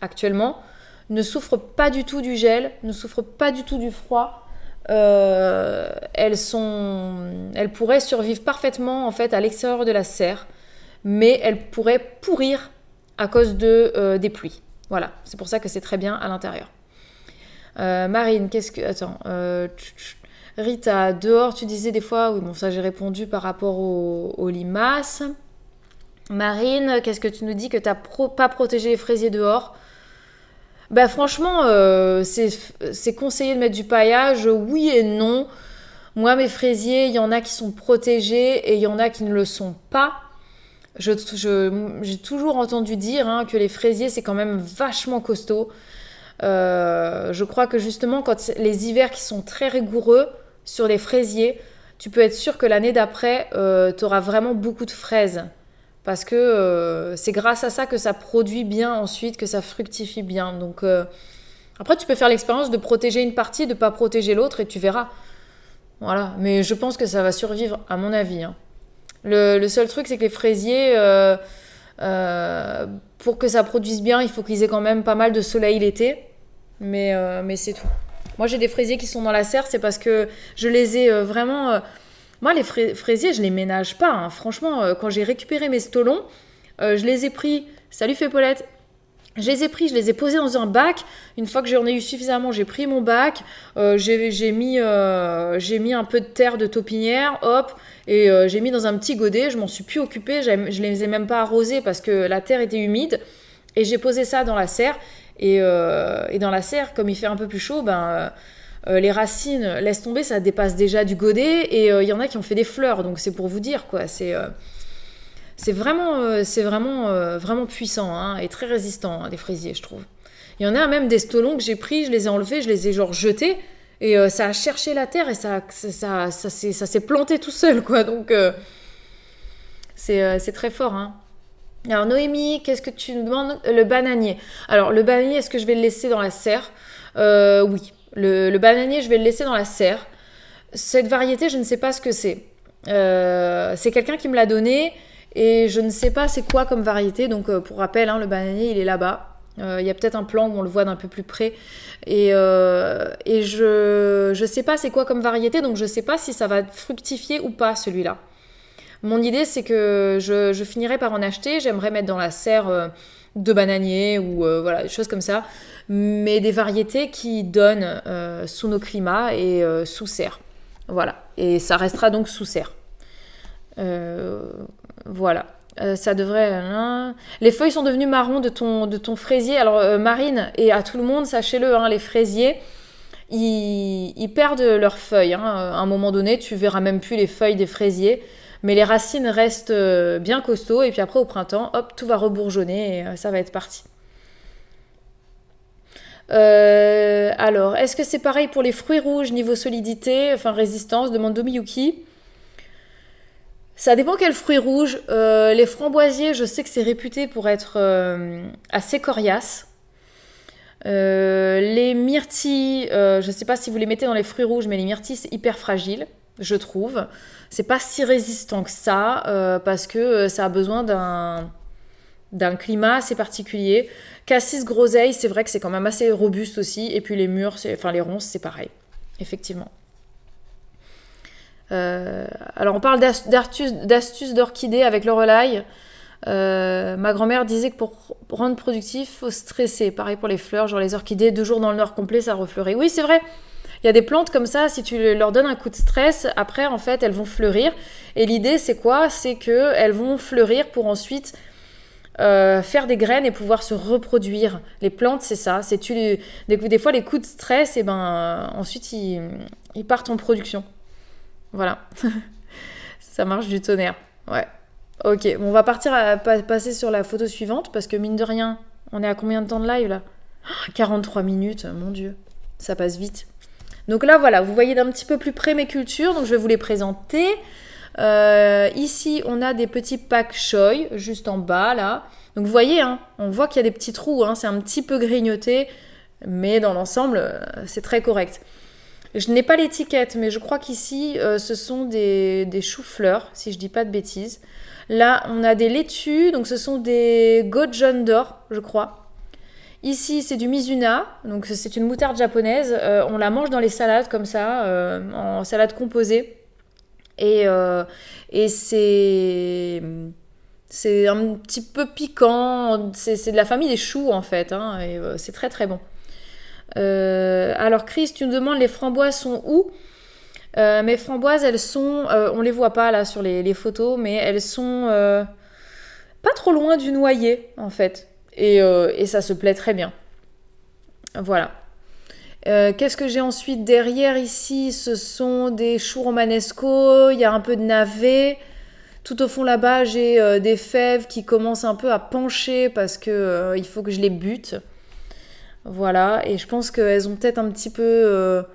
actuellement, ne souffrent pas du tout du gel, ne souffrent pas du tout du froid. Elles pourraient survivre parfaitement en fait à l'extérieur de la serre, mais elles pourraient pourrir à cause des pluies. Voilà, c'est pour ça que c'est très bien à l'intérieur. Marine, qu'est-ce que... Attends. Rita, dehors, tu disais des fois... Oui, bon, ça j'ai répondu par rapport aux limaces. Marine, qu'est-ce que tu nous dis que tu n'as pas protégé les fraisiers dehors? Franchement, c'est conseillé de mettre du paillage, oui et non. Moi, mes fraisiers, il y en a qui sont protégés et il y en a qui ne le sont pas. J'ai toujours entendu dire que les fraisiers, c'est quand même vachement costaud. Je crois que justement, quand les hivers qui sont très rigoureux sur les fraisiers, tu peux être sûr que l'année d'après, tu auras vraiment beaucoup de fraises. Parce que c'est grâce à ça que ça produit bien ensuite, que ça fructifie bien. Donc après, tu peux faire l'expérience de protéger une partie, de ne pas protéger l'autre et tu verras. Voilà, mais je pense que ça va survivre à mon avis. Le seul truc, c'est que les fraisiers, pour que ça produise bien, il faut qu'ils aient quand même pas mal de soleil l'été. Mais c'est tout. Moi, j'ai des fraisiers qui sont dans la serre, c'est parce que je les ai vraiment... Moi, les fraisiers, je les ménage pas. Franchement, quand j'ai récupéré mes stolons, je les ai pris... Salut Fépolette. Je les ai pris, je les ai posés dans un bac. Une fois que j'en ai eu suffisamment, j'ai pris mon bac. J'ai mis un peu de terre de taupinière, hop, et j'ai mis dans un petit godet. Je m'en suis plus occupée. Je les ai même pas arrosés parce que la terre était humide. Et j'ai posé ça dans la serre. Et dans la serre, comme il fait un peu plus chaud, les racines, laisse tomber, ça dépasse déjà du godet. Et il y en a qui ont fait des fleurs. Donc c'est pour vous dire, quoi. C'est vraiment puissant et très résistant, les fraisiers, je trouve. Il y en a même des stolons que j'ai pris, je les ai enlevés, je les ai genre jetés. Et ça a cherché la terre et ça s'est planté tout seul, quoi. Donc c'est très fort, Alors Noémie, qu'est-ce que tu nous demandes? Le bananier. Alors le bananier, est-ce que je vais le laisser dans la serre? Oui. Le bananier, je vais le laisser dans la serre. Cette variété, je ne sais pas ce que c'est. C'est quelqu'un qui me l'a donné et je ne sais pas c'est quoi comme variété. Donc pour rappel, le bananier, il est là-bas. Il y a peut-être un plan où on le voit d'un peu plus près. Et je sais pas c'est quoi comme variété, donc je sais pas si ça va fructifier ou pas celui-là. Mon idée, c'est que je finirai par en acheter. J'aimerais mettre dans la serre de bananier ou voilà, des choses comme ça. Mais des variétés qui donnent sous nos climats et sous serre. Voilà. Et ça restera donc sous serre. Voilà. Ça devrait... Les feuilles sont devenues marron de ton fraisier. Alors, Marine, et à tout le monde, sachez-le, hein, les fraisiers, ils perdent leurs feuilles. Hein. À un moment donné, tu verras même plus les feuilles des fraisiers. Mais les racines restent bien costauds. Et puis après, au printemps, hop, tout va rebourgeonner et ça va être parti. Alors, est-ce que c'est pareil pour les fruits rouges niveau solidité, enfin résistance, demande Domiyuki. Ça dépend quels fruits rouges. Les framboisiers, je sais que c'est réputé pour être assez coriace. Les myrtilles, je ne sais pas si vous les mettez dans les fruits rouges, mais les myrtilles, c'est hyper fragile, je trouve. C'est pas si résistant que ça, parce que ça a besoin d'un climat assez particulier. Cassis, groseille, c'est vrai que c'est quand même assez robuste aussi. Et puis les mûres, enfin les ronces, c'est pareil, effectivement. Alors on parle d'astuces d'orchidées avec le relail. Ma grand-mère disait que pour rendre productif, faut stresser. Pareil pour les fleurs, genre les orchidées, 2 jours dans le noir complet, ça refleurit. Oui, c'est vrai. Il y a des plantes comme ça, si tu leur donnes un coup de stress, après en fait elles vont fleurir. Et l'idée c'est quoi? C'est qu'elles vont fleurir pour ensuite faire des graines et pouvoir se reproduire. Les plantes c'est ça. C'est des fois les coups de stress, et ben ensuite ils partent en production. Voilà. Ça marche du tonnerre. Ouais. Ok, bon, on va passer sur la photo suivante parce que mine de rien, on est à combien de temps de live là? 43 minutes, mon Dieu. Ça passe vite. Donc là, voilà, vous voyez d'un petit peu plus près mes cultures, donc je vais vous les présenter. Ici, on a des petits pak choi, juste en bas, là. Donc vous voyez, hein, on voit qu'il y a des petits trous, hein, c'est un petit peu grignoté, mais dans l'ensemble, c'est très correct. Je n'ai pas l'étiquette, mais je crois qu'ici, ce sont des choux-fleurs, si je dis pas de bêtises. Là, on a des laitues, donc ce sont des gojon d'or, je crois. Ici, c'est du Mizuna, donc c'est une moutarde japonaise. On la mange dans les salades comme ça, en salade composée. Et c'est un petit peu piquant. C'est de la famille des choux en fait, hein, et c'est très très bon. Alors Chris, tu nous demandes les framboises sont où? Mes framboises, elles sont... on les voit pas là sur les photos, mais elles sont pas trop loin du noyer en fait. Et ça se plaît très bien. Voilà. Qu'est-ce que j'ai ensuite derrière ici? Ce sont des choux romanesco, il y a un peu de navet. Tout au fond là-bas, j'ai des fèves qui commencent un peu à pencher parce que il faut que je les bute. Voilà, et je pense qu'elles ont peut-être un petit peu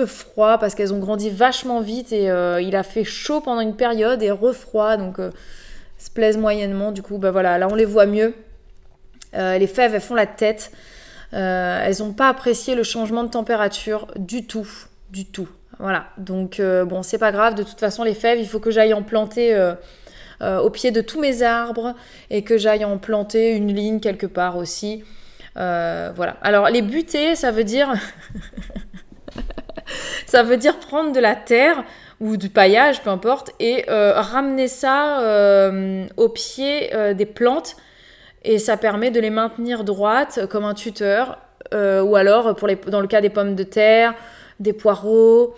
froid parce qu'elles ont grandi vachement vite et il a fait chaud pendant une période et refroid, donc se plaisent moyennement. Du coup, bah voilà, là on les voit mieux. Les fèves, elles font la tête. Elles n'ont pas apprécié le changement de température du tout. Voilà, donc bon, c'est pas grave. De toute façon, les fèves, il faut que j'aille en planter au pied de tous mes arbres et que j'aille en planter une ligne quelque part aussi. Voilà. Alors, les buter, ça veut dire... ça veut dire prendre de la terre ou du paillage, peu importe, et ramener ça au pied des plantes. Et ça permet de les maintenir droites comme un tuteur, ou alors dans le cas des pommes de terre, des poireaux,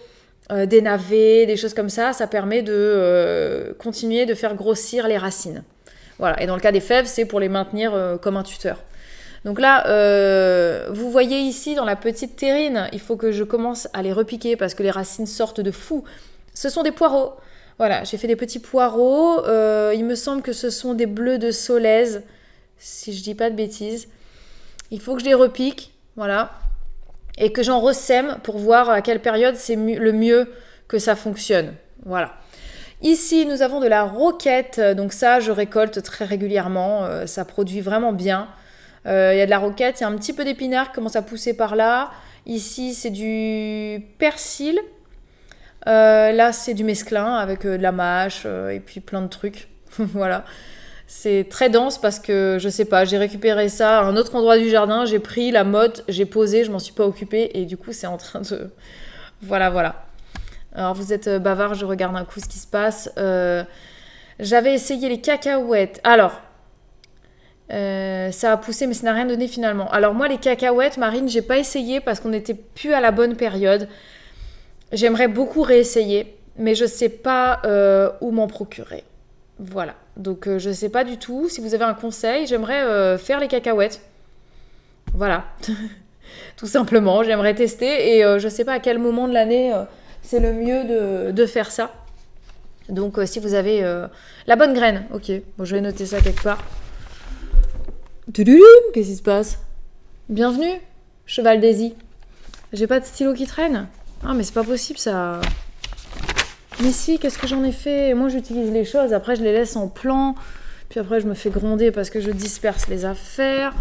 des navets, des choses comme ça, ça permet de continuer de faire grossir les racines. Voilà. Et dans le cas des fèves, c'est pour les maintenir comme un tuteur. Donc là, vous voyez ici dans la petite terrine, il faut que je commence à les repiquer parce que les racines sortent de fou. Ce sont des poireaux. Voilà, j'ai fait des petits poireaux. Il me semble que ce sont des bleus de Solèze, si je dis pas de bêtises. Il faut que je les repique, voilà, et que j'en ressème pour voir à quelle période c'est le mieux que ça fonctionne. Voilà. Ici, nous avons de la roquette, donc ça, je récolte très régulièrement, ça produit vraiment bien. Il y a de la roquette, il y a un petit peu d'épinards qui commence à pousser par là. Ici, c'est du persil. Là, c'est du mesclun avec de la mâche et puis plein de trucs. Voilà. C'est très dense parce que, je sais pas, j'ai récupéré ça à un autre endroit du jardin, j'ai pris la motte, j'ai posé, je m'en suis pas occupée et du coup c'est en train de... Voilà, voilà. Alors vous êtes bavard, je regarde un coup ce qui se passe. J'avais essayé les cacahuètes. Alors, ça a poussé mais ça n'a rien donné finalement. Alors moi les cacahuètes, Marine, j'ai pas essayé parce qu'on n'était plus à la bonne période. J'aimerais beaucoup réessayer, mais je sais pas où m'en procurer. Voilà. Donc je sais pas du tout. Si vous avez un conseil, j'aimerais faire les cacahuètes. Voilà. Tout simplement, j'aimerais tester et je sais pas à quel moment de l'année c'est le mieux de faire ça. Donc si vous avez la bonne graine, ok. Bon, je vais noter ça quelque part. Toudoulou, qu'est-ce qui se passe? Bienvenue, cheval Daisy. J'ai pas de stylo qui traîne. Ah mais c'est pas possible ça. Mais si, qu'est-ce que j'en ai fait? Moi, j'utilise les choses, après, je les laisse en plan. Puis après, je me fais gronder parce que je disperse les affaires.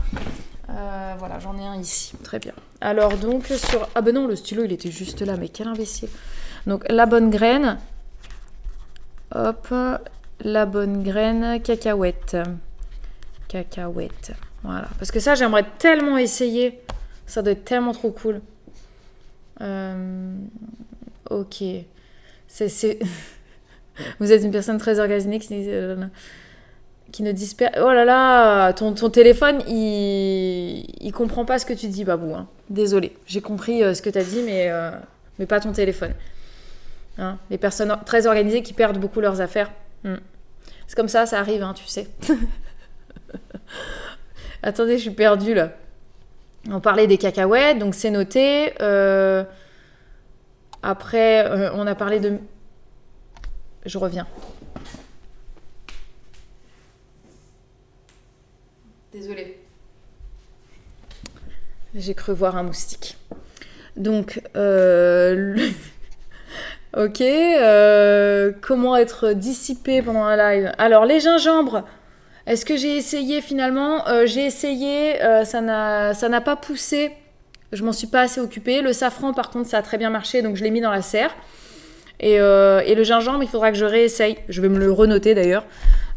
Voilà, j'en ai un ici. Très bien. Alors, donc, sur... Ah ben non, le stylo, il était juste là. Mais quel imbécile. Donc, la bonne graine. Hop. La bonne graine. Cacahuète. Cacahuète. Voilà. Parce que ça, j'aimerais tellement essayer. Ça doit être tellement trop cool. Ok. Vous êtes une personne très organisée qui ne disperse... Oh là là, ton téléphone, il comprend pas ce que tu dis, Babou. Hein. Désolée, j'ai compris ce que tu as dit, mais pas ton téléphone. Hein, les personnes très organisées qui perdent beaucoup leurs affaires. C'est comme ça arrive, hein, tu sais. Attendez, je suis perdue, là. On parlait des cacahuètes, donc c'est noté. Après, on a parlé de... Je reviens. Désolée. J'ai cru voir un moustique. Donc, ok. Comment être dissipé pendant un live? Alors, les gingembres. Est-ce que j'ai essayé finalement? J'ai essayé, ça n'a pas poussé. Je m'en suis pas assez occupée. Le safran, par contre, ça a très bien marché, donc je l'ai mis dans la serre. Et le gingembre, il faudra que je réessaye. Je vais me le renoter d'ailleurs.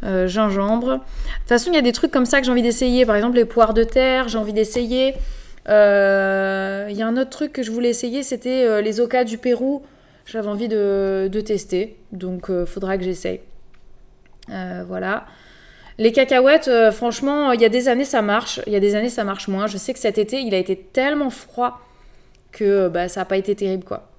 Gingembre. De toute façon, il y a des trucs comme ça que j'ai envie d'essayer. Par exemple, les poires de terre, j'ai envie d'essayer. Il y a un autre truc que je voulais essayer, c'était les ocas du Pérou. J'avais envie de tester. Donc, il faudra que j'essaye. Voilà. Les cacahuètes, franchement, il y a des années, ça marche. Il y a des années, ça marche moins. Je sais que cet été, il a été tellement froid que ça n'a pas été terrible, quoi.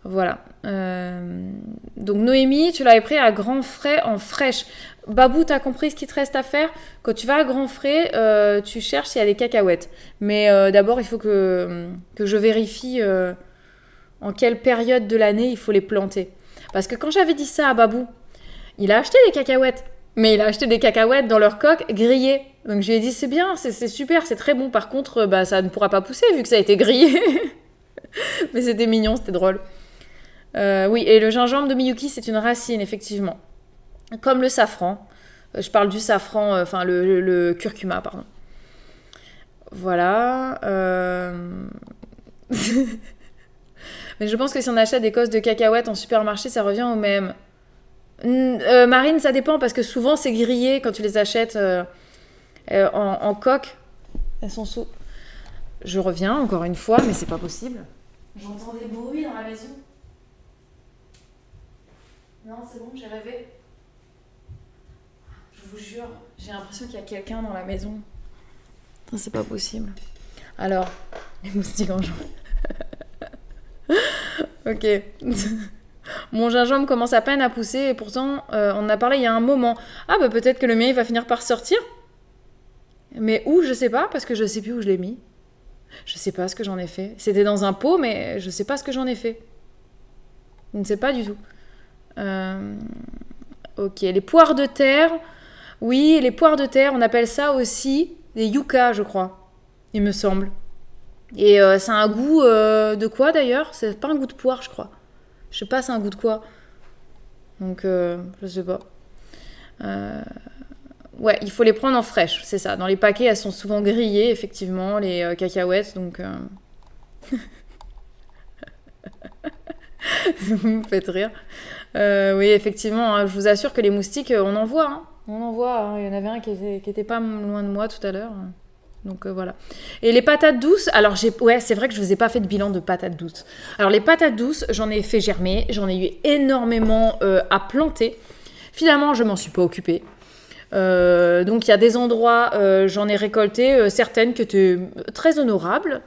Voilà. Donc Noémie, tu l'avais pris à grands frais en fraîche. Babou, t'as compris ce qu'il te reste à faire? Quand tu vas à grands frais, tu cherches s'il y a des cacahuètes. Mais d'abord, il faut que je vérifie en quelle période de l'année il faut les planter. Parce que quand j'avais dit ça à Babou, il a acheté des cacahuètes. Mais il a acheté des cacahuètes dans leur coque grillées. Donc je lui ai dit, c'est bien, c'est super, c'est très bon. Par contre, ça ne pourra pas pousser vu que ça a été grillé. Mais c'était mignon, c'était drôle. Oui, et le gingembre de Miyuki, c'est une racine, effectivement. Comme le safran. Je parle du safran, enfin le curcuma, pardon. Voilà. Mais je pense que si on achète des cosses de cacahuètes en supermarché, ça revient au même. Marine, ça dépend, parce que souvent, c'est grillé quand tu les achètes en coque. Elles sont sous... Je reviens, encore une fois, mais c'est pas possible. J'entends des bruits dans la maison. Non, c'est bon, j'ai rêvé. Je vous jure, j'ai l'impression qu'il y a quelqu'un dans la maison. Non, c'est pas possible. Alors, les moustiques en jambe. Ok. Mon gingembre commence à peine à pousser et pourtant, on en a parlé il y a un moment. Ah bah peut-être que le mien, il va finir par sortir. Mais où, je sais pas, parce que je sais plus où je l'ai mis. Je sais pas ce que j'en ai fait. C'était dans un pot, mais je sais pas ce que j'en ai fait. Je ne sais pas du tout. Ok, les poires de terre. Oui, les poires de terre, on appelle ça aussi des yucca, je crois. Il me semble. Et ça a un goût de quoi d'ailleurs? C'est pas un goût de poire, je crois. Je sais pas, c'est un goût de quoi. Donc, je sais pas. Ouais, il faut les prendre en fraîche, c'est ça. Dans les paquets, elles sont souvent grillées, effectivement, les cacahuètes. Donc, vous me faites rire. Oui, effectivement, hein, je vous assure que les moustiques, on en voit. Hein. On en voit, hein. Il y en avait un qui était pas loin de moi tout à l'heure. Donc voilà. Et les patates douces, alors ouais, c'est vrai que je vous ai pas fait de bilan de patates douces. Alors les patates douces, j'en ai fait germer, j'en ai eu énormément à planter. Finalement, je m'en suis pas occupée. Donc il y a des endroits, j'en ai récolté certaines qui étaient très honorables.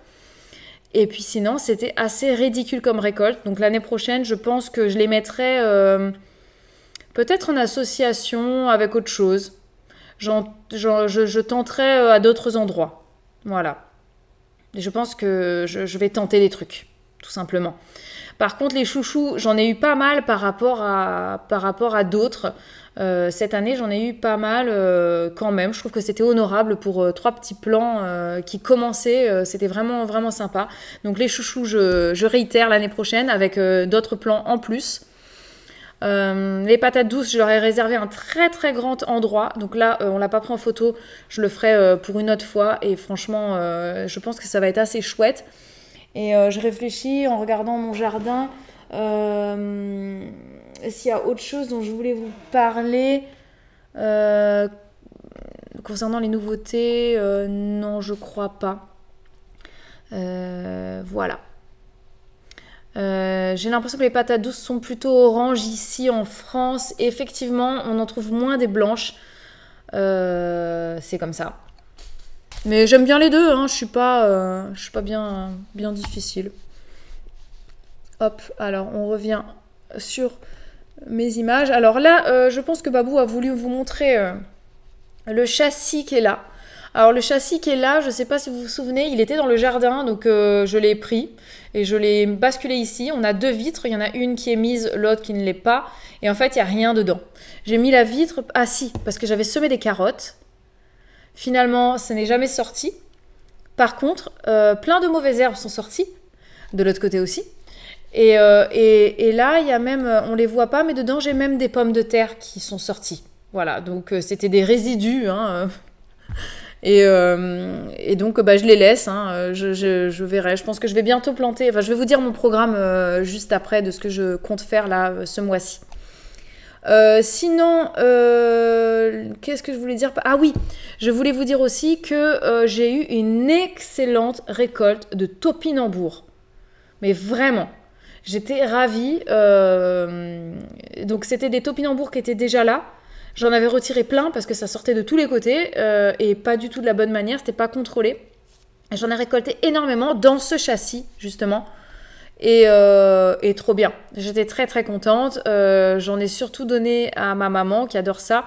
Et puis sinon, c'était assez ridicule comme récolte. Donc l'année prochaine, je pense que je les mettrai peut-être en association avec autre chose. Je tenterai à d'autres endroits. Voilà. Et je pense que je vais tenter des trucs, tout simplement. Par contre, les chouchous, j'en ai eu pas mal par rapport à d'autres. Cette année, j'en ai eu pas mal quand même. Je trouve que c'était honorable pour 3 petits plants qui commençaient. C'était vraiment, vraiment sympa. Donc les chouchous, je réitère l'année prochaine avec d'autres plants en plus. Les patates douces, je leur ai réservé un très très grand endroit. Donc là, on l'a pas pris en photo. Je le ferai pour une autre fois. Et franchement, je pense que ça va être assez chouette. Et je réfléchis en regardant mon jardin s'il y a autre chose dont je voulais vous parler concernant les nouveautés. Non, je crois pas. Voilà. J'ai l'impression que les patates douces sont plutôt oranges ici en France. Et effectivement, on en trouve moins des blanches. C'est comme ça. Mais j'aime bien les deux, hein. Je suis pas bien difficile. Hop, alors on revient sur mes images. Alors là, je pense que Babou a voulu vous montrer le châssis qui est là. Alors le châssis qui est là, je ne sais pas si vous vous souvenez, il était dans le jardin, donc je l'ai pris et je l'ai basculé ici. On a 2 vitres, il y en a une qui est mise, l'autre qui ne l'est pas. Et en fait, il n'y a rien dedans. J'ai mis la vitre, ah si, parce que j'avais semé des carottes. Finalement, ça n'est jamais sorti. Par contre, plein de mauvaises herbes sont sorties, de l'autre côté aussi. Et là, il y a même, on les voit pas, mais dedans, j'ai même des pommes de terre qui sont sorties. Voilà, donc c'était des résidus, hein. Et donc, je les laisse, hein. Je verrai. Je pense que je vais bientôt planter. Enfin, je vais vous dire mon programme juste après de ce que je compte faire là ce mois-ci. Sinon, qu'est-ce que je voulais dire? Ah oui, je voulais vous dire aussi que j'ai eu une excellente récolte de topinambour. Mais vraiment, j'étais ravie. Donc c'était des topinambours qui étaient déjà là. J'en avais retiré plein parce que ça sortait de tous les côtés et pas du tout de la bonne manière, c'était pas contrôlé. J'en ai récolté énormément dans ce châssis, justement. Et trop bien. J'étais très très contente. J'en ai surtout donné à ma maman qui adore ça.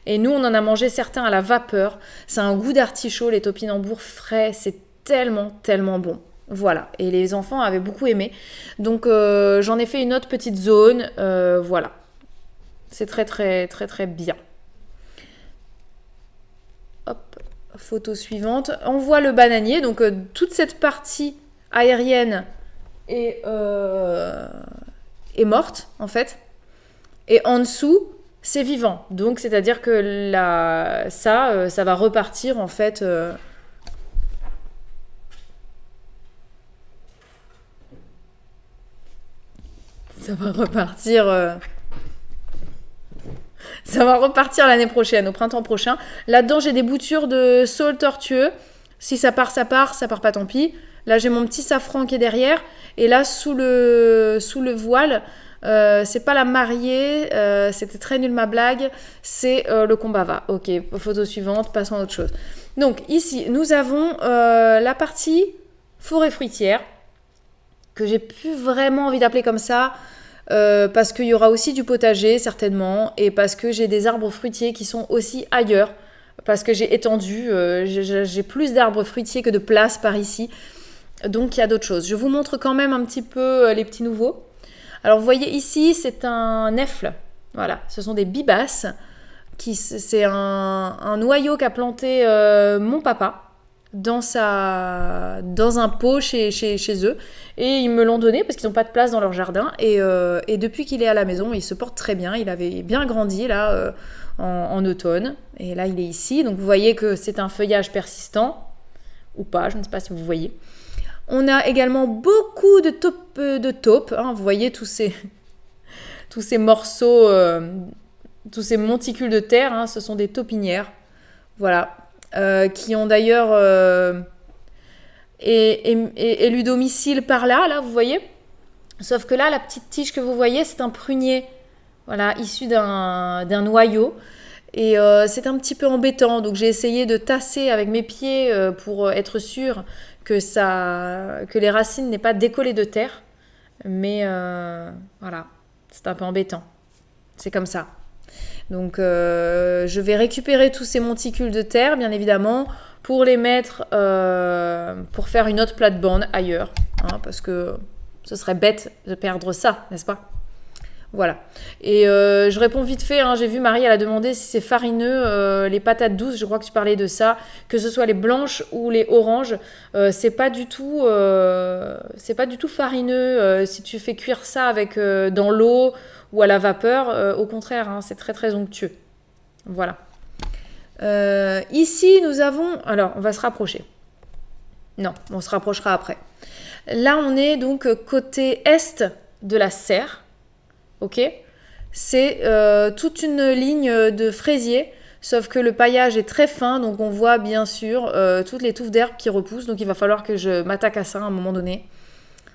Et nous, on en a mangé certains à la vapeur. C'est un goût d'artichaut, les topinambours frais. C'est tellement, tellement bon. Voilà. Et les enfants avaient beaucoup aimé. Donc, j'en ai fait une autre petite zone. Voilà. C'est très, très, très, très bien. Hop. Photo suivante. On voit le bananier. Donc, toute cette partie aérienne est morte en fait, et en dessous c'est vivant, donc c'est à dire que ça va repartir en fait ça va repartir l'année prochaine, au printemps prochain. Là-dedans j'ai des boutures de saule tortueux. Si ça part, ça part pas, tant pis. Là, j'ai mon petit safran qui est derrière. Et là, sous le voile, c'est pas la mariée. C'était très nul ma blague. C'est le combava. Ok, photo suivante, passons à autre chose. Donc, ici, nous avons la partie forêt fruitière, que j'ai plus vraiment envie d'appeler comme ça, parce qu'il y aura aussi du potager, certainement, et parce que j'ai des arbres fruitiers qui sont aussi ailleurs, parce que j'ai étendu, j'ai plus d'arbres fruitiers que de place par ici. Donc il y a d'autres choses. Je vous montre quand même un petit peu les petits nouveaux. Alors vous voyez ici, c'est un nèfle. Voilà, ce sont des bibasses. C'est un noyau qu'a planté mon papa dans un pot chez eux. Et ils me l'ont donné parce qu'ils n'ont pas de place dans leur jardin. Et depuis qu'il est à la maison, il se porte très bien. Il avait bien grandi là en automne. Et là, il est ici. Donc vous voyez que c'est un feuillage persistant. Ou pas, je ne sais pas si vous voyez. On a également beaucoup de taupes, hein. Vous voyez tous ces morceaux tous ces monticules de terre, hein, ce sont des taupinières, voilà, qui ont d'ailleurs élu domicile par là, vous voyez. Sauf que là, la petite tige que vous voyez, c'est un prunier, voilà, issu d'un noyau. Et c'est un petit peu embêtant, donc j'ai essayé de tasser avec mes pieds pour être sûre que les racines n'aient pas décollé de terre. Mais voilà, c'est un peu embêtant. C'est comme ça. Donc je vais récupérer tous ces monticules de terre, bien évidemment, pour les mettre, pour faire une autre plate-bande ailleurs. Hein, parce que ce serait bête de perdre ça, n'est-ce pas? Voilà. Et je réponds vite fait, hein, j'ai vu Marie, elle a demandé si c'est farineux, les patates douces, je crois que tu parlais de ça, que ce soit les blanches ou les oranges, c'est pas du tout farineux si tu fais cuire ça avec dans l'eau ou à la vapeur, au contraire, hein, c'est très très onctueux. Voilà. Ici, nous avons... Alors, on va se rapprocher. Non, on se rapprochera après. Là, on est donc côté est de la serre. Ok, c'est toute une ligne de fraisiers, sauf que le paillage est très fin, donc on voit bien sûr toutes les touffes d'herbe qui repoussent, donc il va falloir que je m'attaque à ça à un moment donné,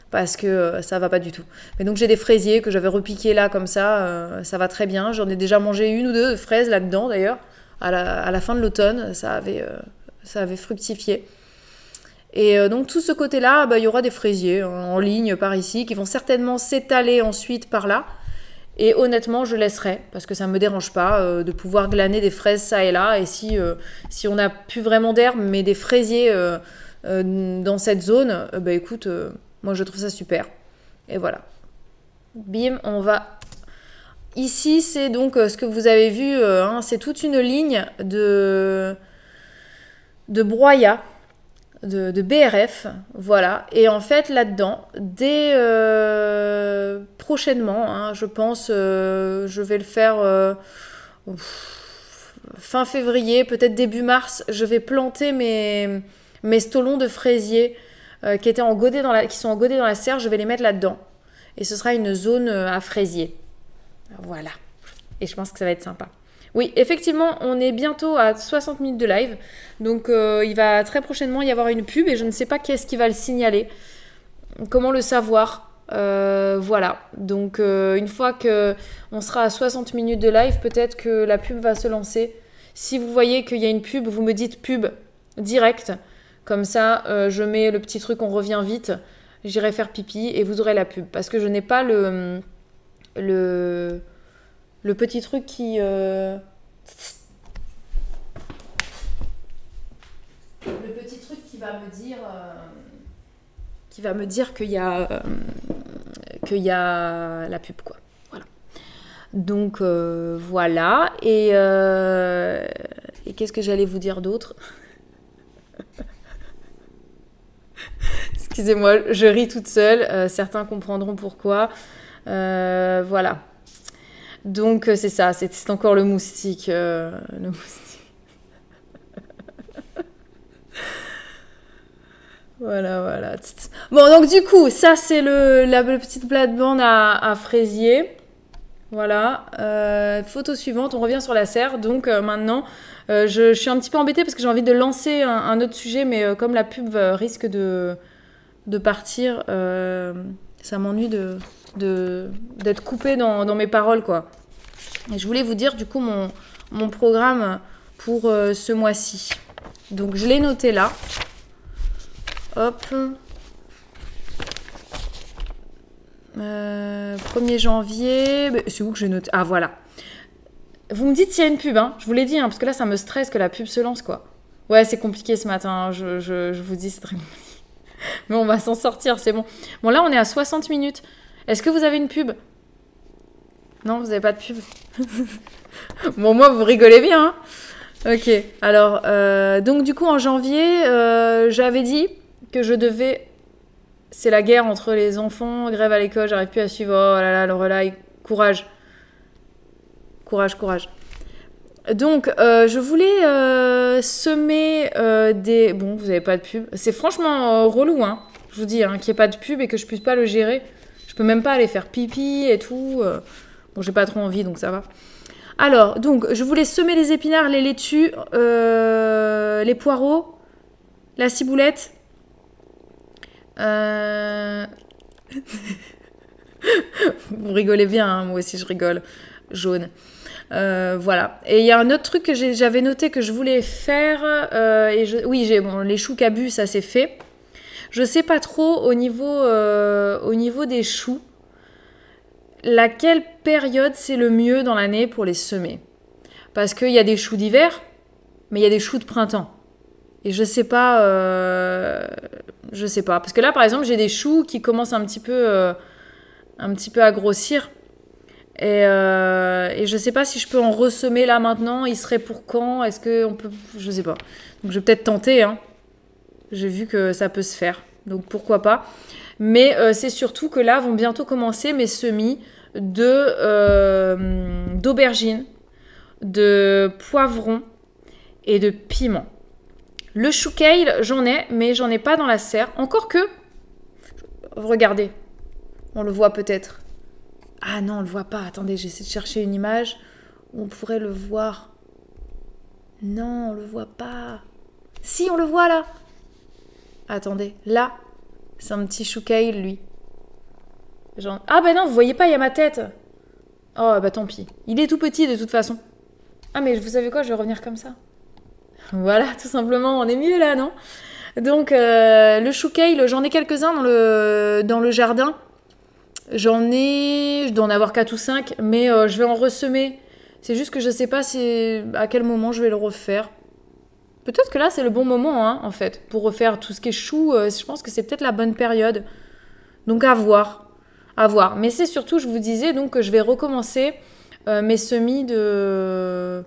parce que ça va pas du tout. Mais donc j'ai des fraisiers que j'avais repiqués là comme ça va très bien. J'en ai déjà mangé une ou deux fraises là-dedans d'ailleurs, à la fin de l'automne, ça avait fructifié. Et donc tout ce côté-là, il y aura des fraisiers en ligne par ici, qui vont certainement s'étaler ensuite par là. Et honnêtement, je laisserai, parce que ça ne me dérange pas de pouvoir glaner des fraises ça et là. Et si on n'a plus vraiment d'herbe, mais des fraisiers dans cette zone, écoute, moi je trouve ça super. Et voilà. Bim, on va... Ici, c'est donc ce que vous avez vu, hein, c'est toute une ligne de broyat. De BRF, voilà. Et en fait, là-dedans, dès prochainement, hein, je pense, je vais le faire fin février, peut-être début mars, je vais planter mes stolons de fraisier qui sont engodés dans la serre, je vais les mettre là-dedans. Et ce sera une zone à fraisier. Voilà. Et je pense que ça va être sympa. Oui, effectivement, on est bientôt à 60 minutes de live. Donc, il va très prochainement y avoir une pub et je ne sais pas qui est-ce qui va le signaler. Comment le savoir? Voilà. Donc, une fois qu'on sera à 60 minutes de live, peut-être que la pub va se lancer. Si vous voyez qu'il y a une pub, vous me dites pub direct. Comme ça, je mets le petit truc, on revient vite. J'irai faire pipi et vous aurez la pub. Parce que je n'ai pas le petit truc qui... Le petit truc qui va me dire qu'il y a la pub, quoi. Voilà. Donc, voilà. Et qu'est-ce que j'allais vous dire d'autre? Excusez-moi, je ris toute seule. Certains comprendront pourquoi. Voilà. Donc c'est ça, c'est encore le moustique. Voilà. Bon, donc du coup, ça c'est la petite plate-bande à fraisier. Voilà. Photo suivante, on revient sur la serre. Donc maintenant, je suis un petit peu embêtée parce que j'ai envie de lancer un autre sujet, mais comme la pub risque de partir, ça m'ennuie d'être coupée dans mes paroles, quoi. Et je voulais vous dire du coup mon programme pour ce mois-ci. Donc je l'ai noté là. Hop. 1er janvier. C'est où que j'ai noté? Ah voilà. Vous me dites s'il y a une pub, hein. Je vous l'ai dit, hein, parce que là ça me stresse que la pub se lance, quoi. Ouais, c'est compliqué ce matin, hein. Je vous dis, c'est très compliqué. Mais on va s'en sortir, c'est bon. Bon, là on est à 60 minutes. Est-ce que vous avez une pub? Non, vous n'avez pas de pub. Bon, moi, vous rigolez bien. Hein. Ok. Alors, donc du coup, en janvier, j'avais dit que je devais... C'est la guerre entre les enfants, grève à l'école, j'arrive plus à suivre. Oh là là, le relais. Courage. Courage. Donc, je voulais semer des... Bon, vous n'avez pas de pub. C'est franchement relou, hein. Je vous dis, hein, qu'il n'y ait pas de pub et que je puisse pas le gérer. Je peux même pas aller faire pipi et tout. Bon, j'ai pas trop envie, donc ça va. Alors, donc, je voulais semer les épinards, les laitues, les poireaux, la ciboulette. Vous rigolez bien, hein, moi aussi je rigole. Jaune. Voilà. Et il y a un autre truc que j'avais noté que je voulais faire. Oui, bon, les choux cabus, ça c'est fait. Je sais pas trop au niveau des choux, laquelle période c'est le mieux dans l'année pour les semer. Parce qu'il y a des choux d'hiver, mais il y a des choux de printemps. Et je sais pas. Parce que là, par exemple, j'ai des choux qui commencent un petit peu à grossir. Et je sais pas si je peux en ressemer là maintenant. Il serait pour quand? Est-ce qu'on peut... Je sais pas. Donc je vais peut-être tenter. Hein. J'ai vu que ça peut se faire. Donc pourquoi pas. Mais c'est surtout que là vont bientôt commencer mes semis d'aubergines, de poivrons et de piments. Le chou kale, j'en ai, mais j'en ai pas dans la serre. Encore que... Regardez. On le voit peut-être. Ah non, on le voit pas. Attendez, j'essaie de chercher une image où on pourrait le voir. Non, on le voit pas. Si, on le voit là. Attendez, là, c'est un petit chou kale, lui. Ah bah non, vous voyez pas, il y a ma tête. Oh bah tant pis. Il est tout petit de toute façon. Ah mais vous savez quoi, je vais revenir comme ça. Voilà, tout simplement, on est mieux là, non? Donc, le chou kale, j'en ai quelques-uns dans le jardin. Je dois en avoir 4 ou 5, mais je vais en ressemer. C'est juste que je sais pas à quel moment je vais le refaire. Peut-être que là, c'est le bon moment, hein, en fait, pour refaire tout ce qui est chou. Je pense que c'est peut-être la bonne période. Donc, à voir. À voir. Mais c'est surtout, je vous disais, donc, que je vais recommencer mes semis de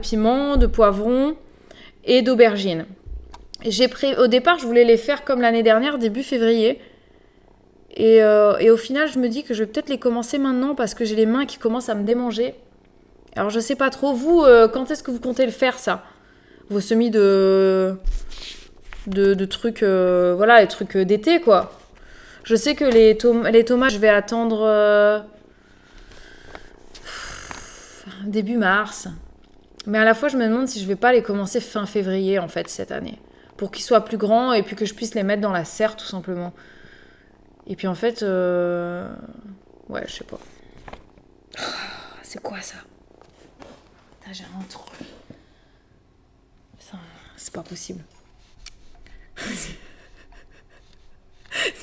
piments, de poivrons et d'aubergines. Au départ, je voulais les faire comme l'année dernière, début février. Et au final, je me dis que je vais peut-être les commencer maintenant parce que j'ai les mains qui commencent à me démanger. Alors, je sais pas trop. Vous, quand est-ce que vous comptez le faire, ça? Vos semis de trucs, voilà, les trucs d'été, quoi. Je sais que les tomates, je vais attendre début mars. Mais à la fois, je me demande si je vais pas les commencer fin février, en fait, cette année. Pour qu'ils soient plus grands et puis que je puisse les mettre dans la serre, tout simplement. Et puis en fait, ouais, je sais pas. C'est quoi ça? J'ai un truc. C'est pas possible.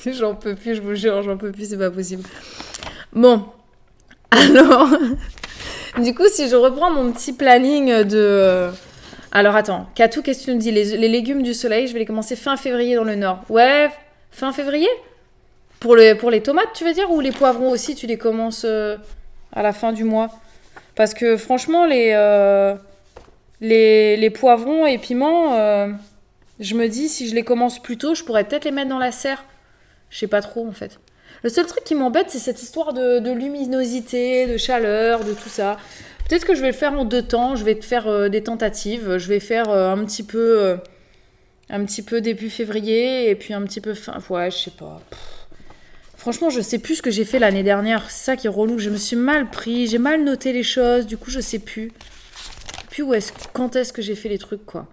J'en peux plus, je vous jure, j'en peux plus, c'est pas possible. Bon, alors, du coup, si je reprends mon petit planning de... Alors attends, Katou, qu'est-ce que tu me dis? Les légumes du soleil, je vais les commencer fin février dans le nord. Ouais, fin février? Pour les tomates, tu veux dire? Ou les poivrons aussi, tu les commences à la fin du mois? Parce que franchement, les poivrons et piments, je me dis, si je les commence plus tôt, je pourrais peut-être les mettre dans la serre. Je sais pas trop, en fait. Le seul truc qui m'embête, c'est cette histoire de luminosité, de chaleur, de tout ça. Peut-être que je vais le faire en 2 temps. Je vais faire des tentatives. Je vais faire un petit peu début février et puis un petit peu fin... Ouais, je sais pas. Franchement, je sais plus ce que j'ai fait l'année dernière. C'est ça qui est relou. Je me suis mal pris. J'ai mal noté les choses. Du coup, je sais plus. Puis quand est-ce que j'ai fait les trucs, quoi.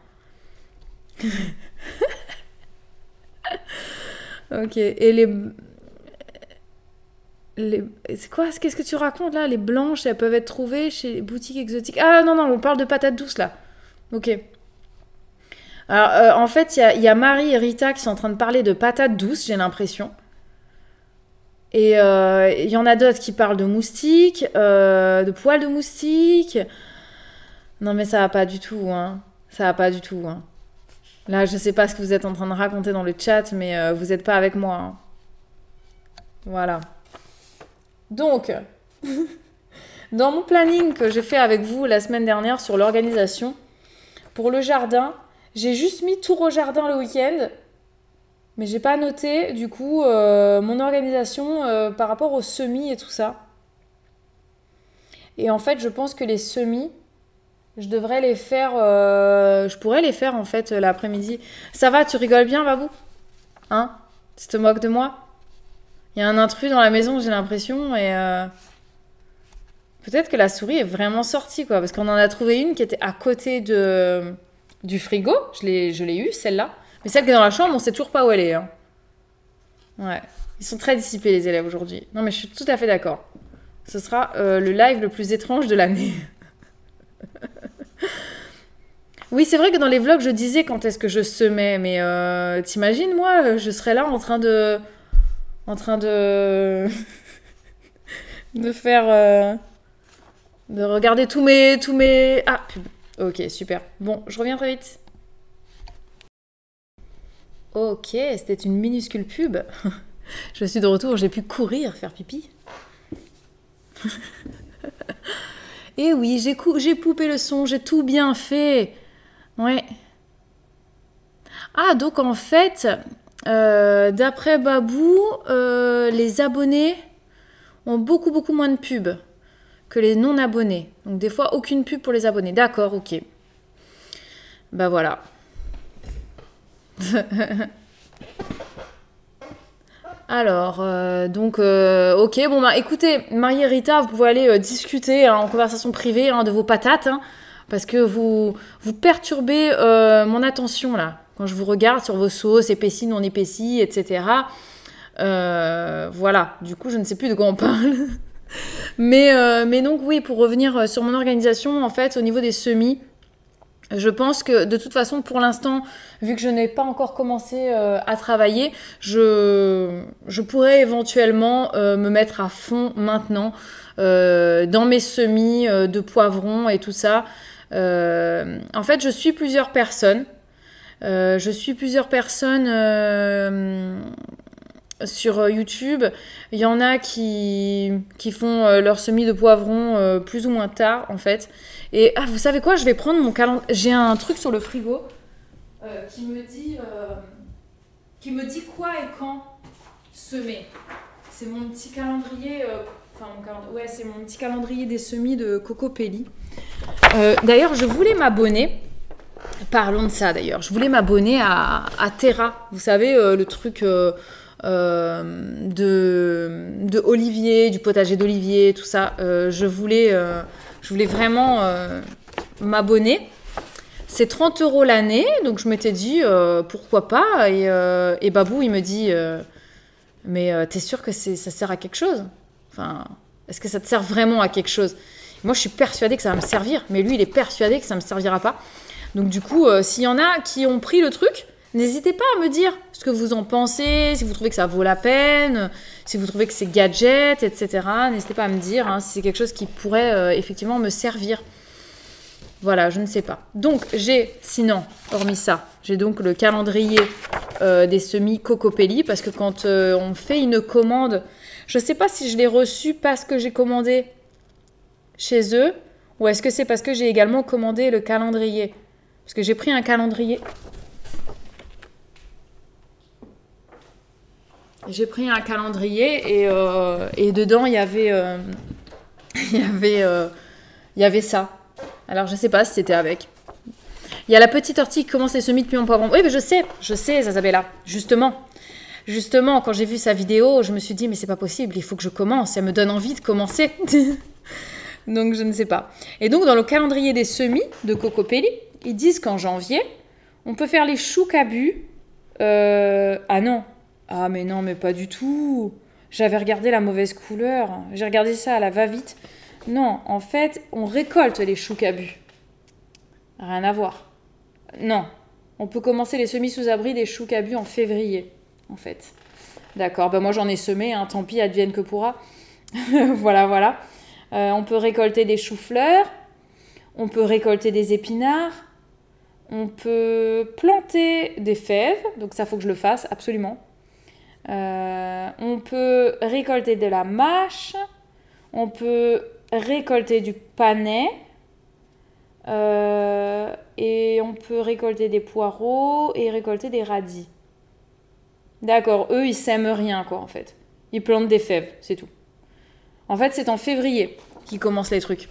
Ok. Et c'est quoi? Qu'est-ce que tu racontes là? Les blanches, elles peuvent être trouvées chez les boutiques exotiques. Ah non, on parle de patates douces là. Ok. Alors, en fait, il y a Marie et Rita qui sont en train de parler de patates douces, j'ai l'impression. Et il y en a d'autres qui parlent de moustiques, de poils de moustiques. Non, mais ça va pas du tout, hein. Ça va pas du tout, hein. Là, je sais pas ce que vous êtes en train de raconter dans le chat, mais vous êtes pas avec moi, hein. Voilà. Donc, dans mon planning que j'ai fait avec vous la semaine dernière sur l'organisation, pour le jardin, j'ai juste mis tour au jardin le week-end, mais j'ai pas noté, du coup, mon organisation par rapport aux semis et tout ça. Et en fait, je pense que les semis, je devrais les faire... je pourrais les faire, en fait, l'après-midi. Ça va, tu rigoles bien, Babou? Hein? Tu te moques de moi? Il y a un intrus dans la maison, j'ai l'impression, et... Peut-être que la souris est vraiment sortie, quoi. Parce qu'on en a trouvé une qui était à côté du frigo. Je l'ai eue, celle-là. Mais celle qui est dans la chambre, on sait toujours pas où elle est. Hein. Ouais. Ils sont très dissipés, les élèves, aujourd'hui. Non, mais je suis tout à fait d'accord. Ce sera le live le plus étrange de l'année. Oui, c'est vrai que dans les vlogs, je disais quand est-ce que je semais. Mais t'imagines, moi, je serais là en train de... de faire... de regarder tous mes... Ah, pub. Ok, super. Bon, je reviens très vite. Ok, c'était une minuscule pub. Je suis de retour, j'ai pu courir, faire pipi. Et oui, j'ai poupé le son, j'ai tout bien fait. Ouais. Ah, donc en fait, d'après Babou, les abonnés ont beaucoup, beaucoup moins de pubs que les non-abonnés. Donc des fois, aucune pub pour les abonnés. D'accord, ok. Bah voilà. Alors, ok, bon, bah écoutez, Marie et Rita, vous pouvez aller discuter hein, en conversation privée hein, de vos patates, hein, parce que vous perturbez mon attention, là, quand je vous regarde sur vos sauces, épaissies, non épaissies, etc. Voilà, du coup, je ne sais plus de quoi on parle. mais donc, oui, pour revenir sur mon organisation, en fait, au niveau des semis, je pense que de toute façon, pour l'instant, vu que je n'ai pas encore commencé à travailler, je pourrais éventuellement me mettre à fond maintenant dans mes semis de poivrons et tout ça. En fait, je suis plusieurs personnes. Sur YouTube. Il y en a qui font leur semis de poivrons plus ou moins tard, en fait. Et vous savez quoi? Je vais prendre mon calendrier. J'ai un truc sur le frigo qui me dit quoi et quand semer. C'est mon petit calendrier. Ouais, c'est mon petit calendrier des semis de Cocopelli. D'ailleurs, je voulais m'abonner. Parlons de ça d'ailleurs. Je voulais m'abonner à Terra. Vous savez, le truc de Olivier, du potager d'Olivier, tout ça. Je voulais vraiment m'abonner. C'est 30 € l'année, donc je m'étais dit pourquoi pas. Et Babou, il me dit mais t'es sûr que ça sert à quelque chose? Enfin, est-ce que ça te sert vraiment à quelque chose? Moi, je suis persuadée que ça va me servir, mais lui, il est persuadé que ça me servira pas. Donc du coup, s'il y en a qui ont pris le truc, n'hésitez pas à me dire ce que vous en pensez, si vous trouvez que ça vaut la peine, si vous trouvez que c'est gadget, etc. N'hésitez pas à me dire hein, si c'est quelque chose qui pourrait effectivement me servir. Voilà, je ne sais pas. Donc, sinon, hormis ça, j'ai donc le calendrier des semis Cocopelli, parce que quand on fait une commande, je ne sais pas si je l'ai reçu parce que j'ai commandé chez eux, ou est-ce que c'est parce que j'ai également commandé le calendrier. Parce que j'ai pris un calendrier. J'ai pris un calendrier et dedans, il y avait ça. Alors, je ne sais pas si c'était avec. Il y a la petite ortie qui commence les semis de piment poivron. Oui, mais je sais, Isabella. Justement, quand j'ai vu sa vidéo, je me suis dit, mais c'est pas possible, il faut que je commence. Ça me donne envie de commencer. Donc, je ne sais pas. Et donc, dans le calendrier des semis de Cocopelli, ils disent qu'en janvier, on peut faire les choux cabus. Ah non. Ah, mais non, mais pas du tout. J'avais regardé la mauvaise couleur. J'ai regardé ça à la va-vite. Non, en fait, on récolte les choux cabus. Rien à voir. Non, on peut commencer les semis sous abri des choux cabus en février, en fait. D'accord, ben moi j'en ai semé, hein, tant pis, advienne que pourra. Voilà. On peut récolter des choux-fleurs, on peut récolter des épinards, on peut planter des fèves, donc ça faut que je le fasse, absolument. On peut récolter de la mâche, on peut récolter du panais, et on peut récolter des poireaux et récolter des radis. D'accord, eux ils sèment rien quoi en fait. Ils plantent des fèves, c'est tout. En fait c'est en février qu'ils commencent les trucs.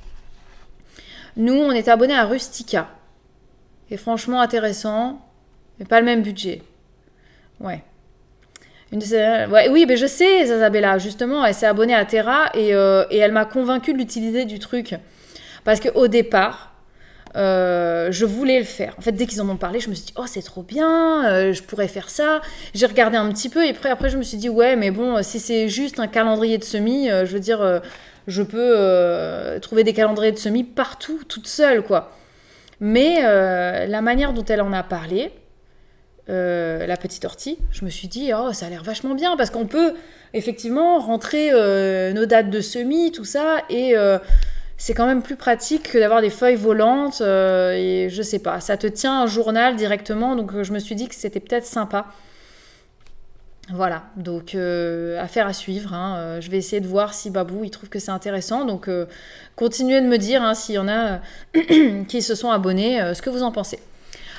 Nous on est abonnés à Rustica. Et franchement intéressant, mais pas le même budget. Ouais. Ouais, oui, mais je sais, Isabella, justement, elle s'est abonnée à Terra et elle m'a convaincue de l'utilité du truc. Parce qu'au départ, je voulais le faire. En fait, dès qu'ils en ont parlé, je me suis dit, oh, c'est trop bien, je pourrais faire ça. J'ai regardé un petit peu et après, je me suis dit, ouais, mais bon, si c'est juste un calendrier de semis, je veux dire, je peux trouver des calendriers de semis partout, toute seule, quoi. Mais la manière dont elle en a parlé, la petite ortie, je me suis dit, oh, ça a l'air vachement bien, parce qu'on peut effectivement rentrer nos dates de semis, tout ça, et c'est quand même plus pratique que d'avoir des feuilles volantes, et je sais pas, ça te tient un journal directement, donc je me suis dit que c'était peut-être sympa. Voilà, donc affaire à suivre, hein. Je vais essayer de voir si Babou il trouve que c'est intéressant, donc continuez de me dire hein, s'il y en a qui se sont abonnés, ce que vous en pensez.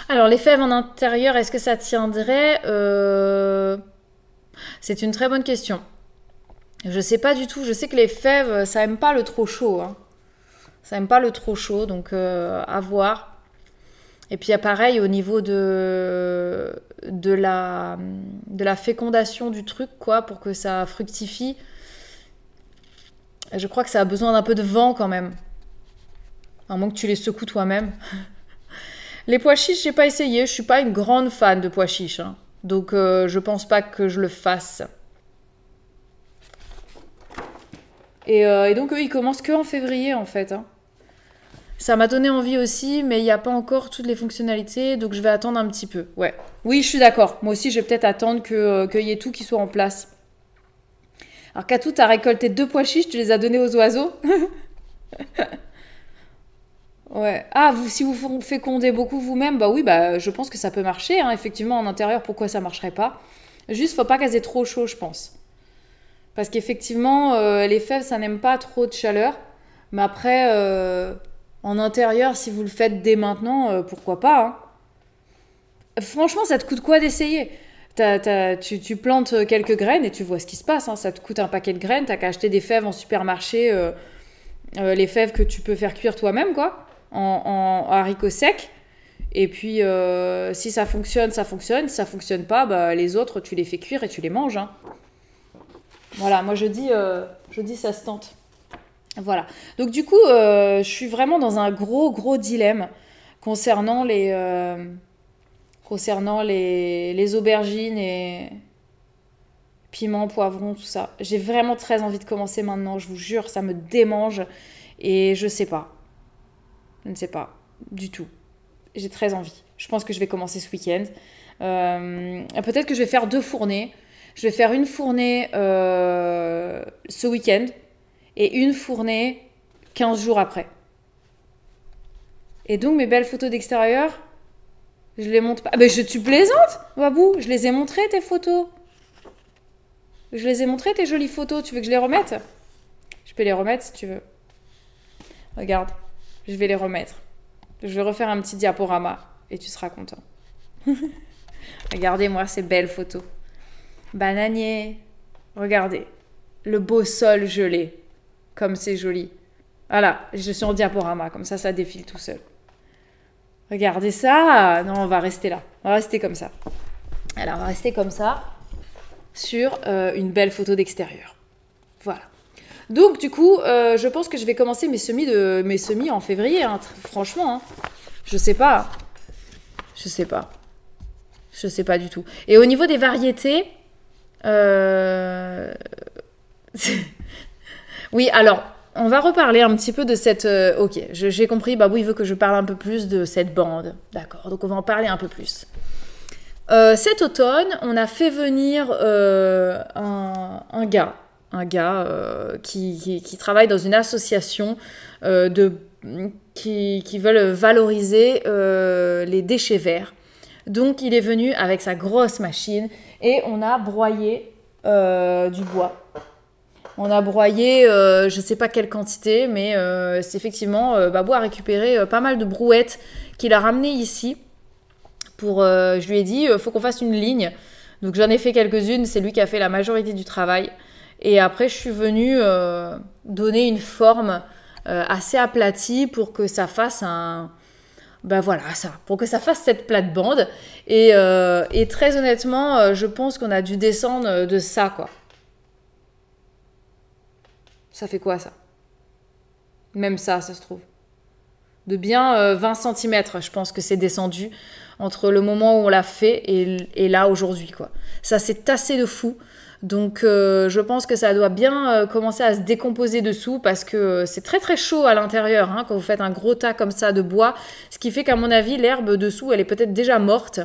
Alors les fèves en intérieur, est-ce que ça tiendrait C'est une très bonne question. Je sais pas du tout, je sais que les fèves, ça aime pas le trop chaud, hein. Ça aime pas le trop chaud, donc à voir. Et puis pareil au niveau de la fécondation du truc, quoi, pour que ça fructifie. Je crois que ça a besoin d'un peu de vent quand même. À moins que tu les secoues toi-même. Les pois chiches, j'ai pas essayé. Je suis pas une grande fan de pois chiches, hein. Donc je pense pas que je le fasse. Et donc eux, ils commencent que en février en fait, hein. Ça m'a donné envie aussi, mais il n'y a pas encore toutes les fonctionnalités, donc je vais attendre un petit peu. Ouais. Oui, je suis d'accord. Moi aussi, je vais peut-être attendre qu'il y ait tout qui soit en place. Alors, Katou, t'as récolté 2 pois chiches, tu les as donnés aux oiseaux. Ouais. Ah, si vous fécondez beaucoup vous-même, bah oui, bah je pense que ça peut marcher, hein. Effectivement, en intérieur, pourquoi ça marcherait pas? Juste, faut pas qu'elles aient trop chaud, je pense. Parce qu'effectivement, les fèves, ça n'aime pas trop de chaleur. Mais après... en intérieur, si vous le faites dès maintenant, pourquoi pas, hein. Franchement, ça te coûte quoi d'essayer? Tu plantes quelques graines et tu vois ce qui se passe, hein. Ça te coûte un paquet de graines, t'as qu'à acheter des fèves en supermarché, les fèves que tu peux faire cuire toi-même, quoi, en haricots secs. Et puis, si ça fonctionne, ça fonctionne. Si ça fonctionne pas, bah, les autres, tu les fais cuire et tu les manges, hein. Voilà, moi je dis ça se tente. Voilà. Donc du coup, je suis vraiment dans un gros dilemme concernant les aubergines et piments, poivrons, tout ça. J'ai vraiment très envie de commencer maintenant, je vous jure, ça me démange et je sais pas. Je ne sais pas du tout. J'ai très envie. Je pense que je vais commencer ce week-end. Peut-être que je vais faire 2 fournées. Je vais faire une fournée ce week-end et une fournée 15 jours après. Et donc mes belles photos d'extérieur, je les montre pas. Ah ben tu plaisantes, Babou, je les ai montrées tes photos. Je les ai montrées tes jolies photos, tu veux que je les remette? Je peux les remettre si tu veux. Regarde, je vais les remettre. Je vais refaire un petit diaporama et tu seras content. Regardez-moi ces belles photos. Bananier, regardez, le beau sol gelé. Comme c'est joli. Voilà, je suis en diaporama, comme ça défile tout seul. Regardez ça. Non, on va rester là. On va rester comme ça. Alors, on va rester comme ça sur une belle photo d'extérieur. Voilà. Donc, du coup, je pense que je vais commencer mes semis en février, hein, franchement. Hein. Je sais pas. Je sais pas. Je sais pas du tout. Et au niveau des variétés... Oui, alors, on va reparler un petit peu de cette... ok, j'ai compris, Babou, il veut que je parle un peu plus de cette bande. D'accord, donc on va en parler un peu plus. Cet automne, on a fait venir un gars qui travaille dans une association qui veulent valoriser les déchets verts. Donc, il est venu avec sa grosse machine et on a broyé du bois. On a broyé, je ne sais pas quelle quantité, mais c'est effectivement, Babou a récupéré pas mal de brouettes qu'il a ramenées ici. Je lui ai dit, il faut qu'on fasse une ligne. Donc j'en ai fait quelques-unes, c'est lui qui a fait la majorité du travail. Et après, je suis venue donner une forme assez aplatie pour que ça fasse un bah voilà, ça, pour que ça fasse cette plate-bande. Et très honnêtement, je pense qu'on a dû descendre de ça, quoi. Ça fait quoi, ça? Même ça se trouve. De bien 20 cm, je pense que c'est descendu entre le moment où on l'a fait et là, aujourd'hui, quoi. Ça s'est tassé de fou. Donc, je pense que ça doit bien commencer à se décomposer dessous parce que c'est très très chaud à l'intérieur hein, quand vous faites un gros tas comme ça de bois. Ce qui fait qu'à mon avis, l'herbe dessous, elle est peut-être déjà morte.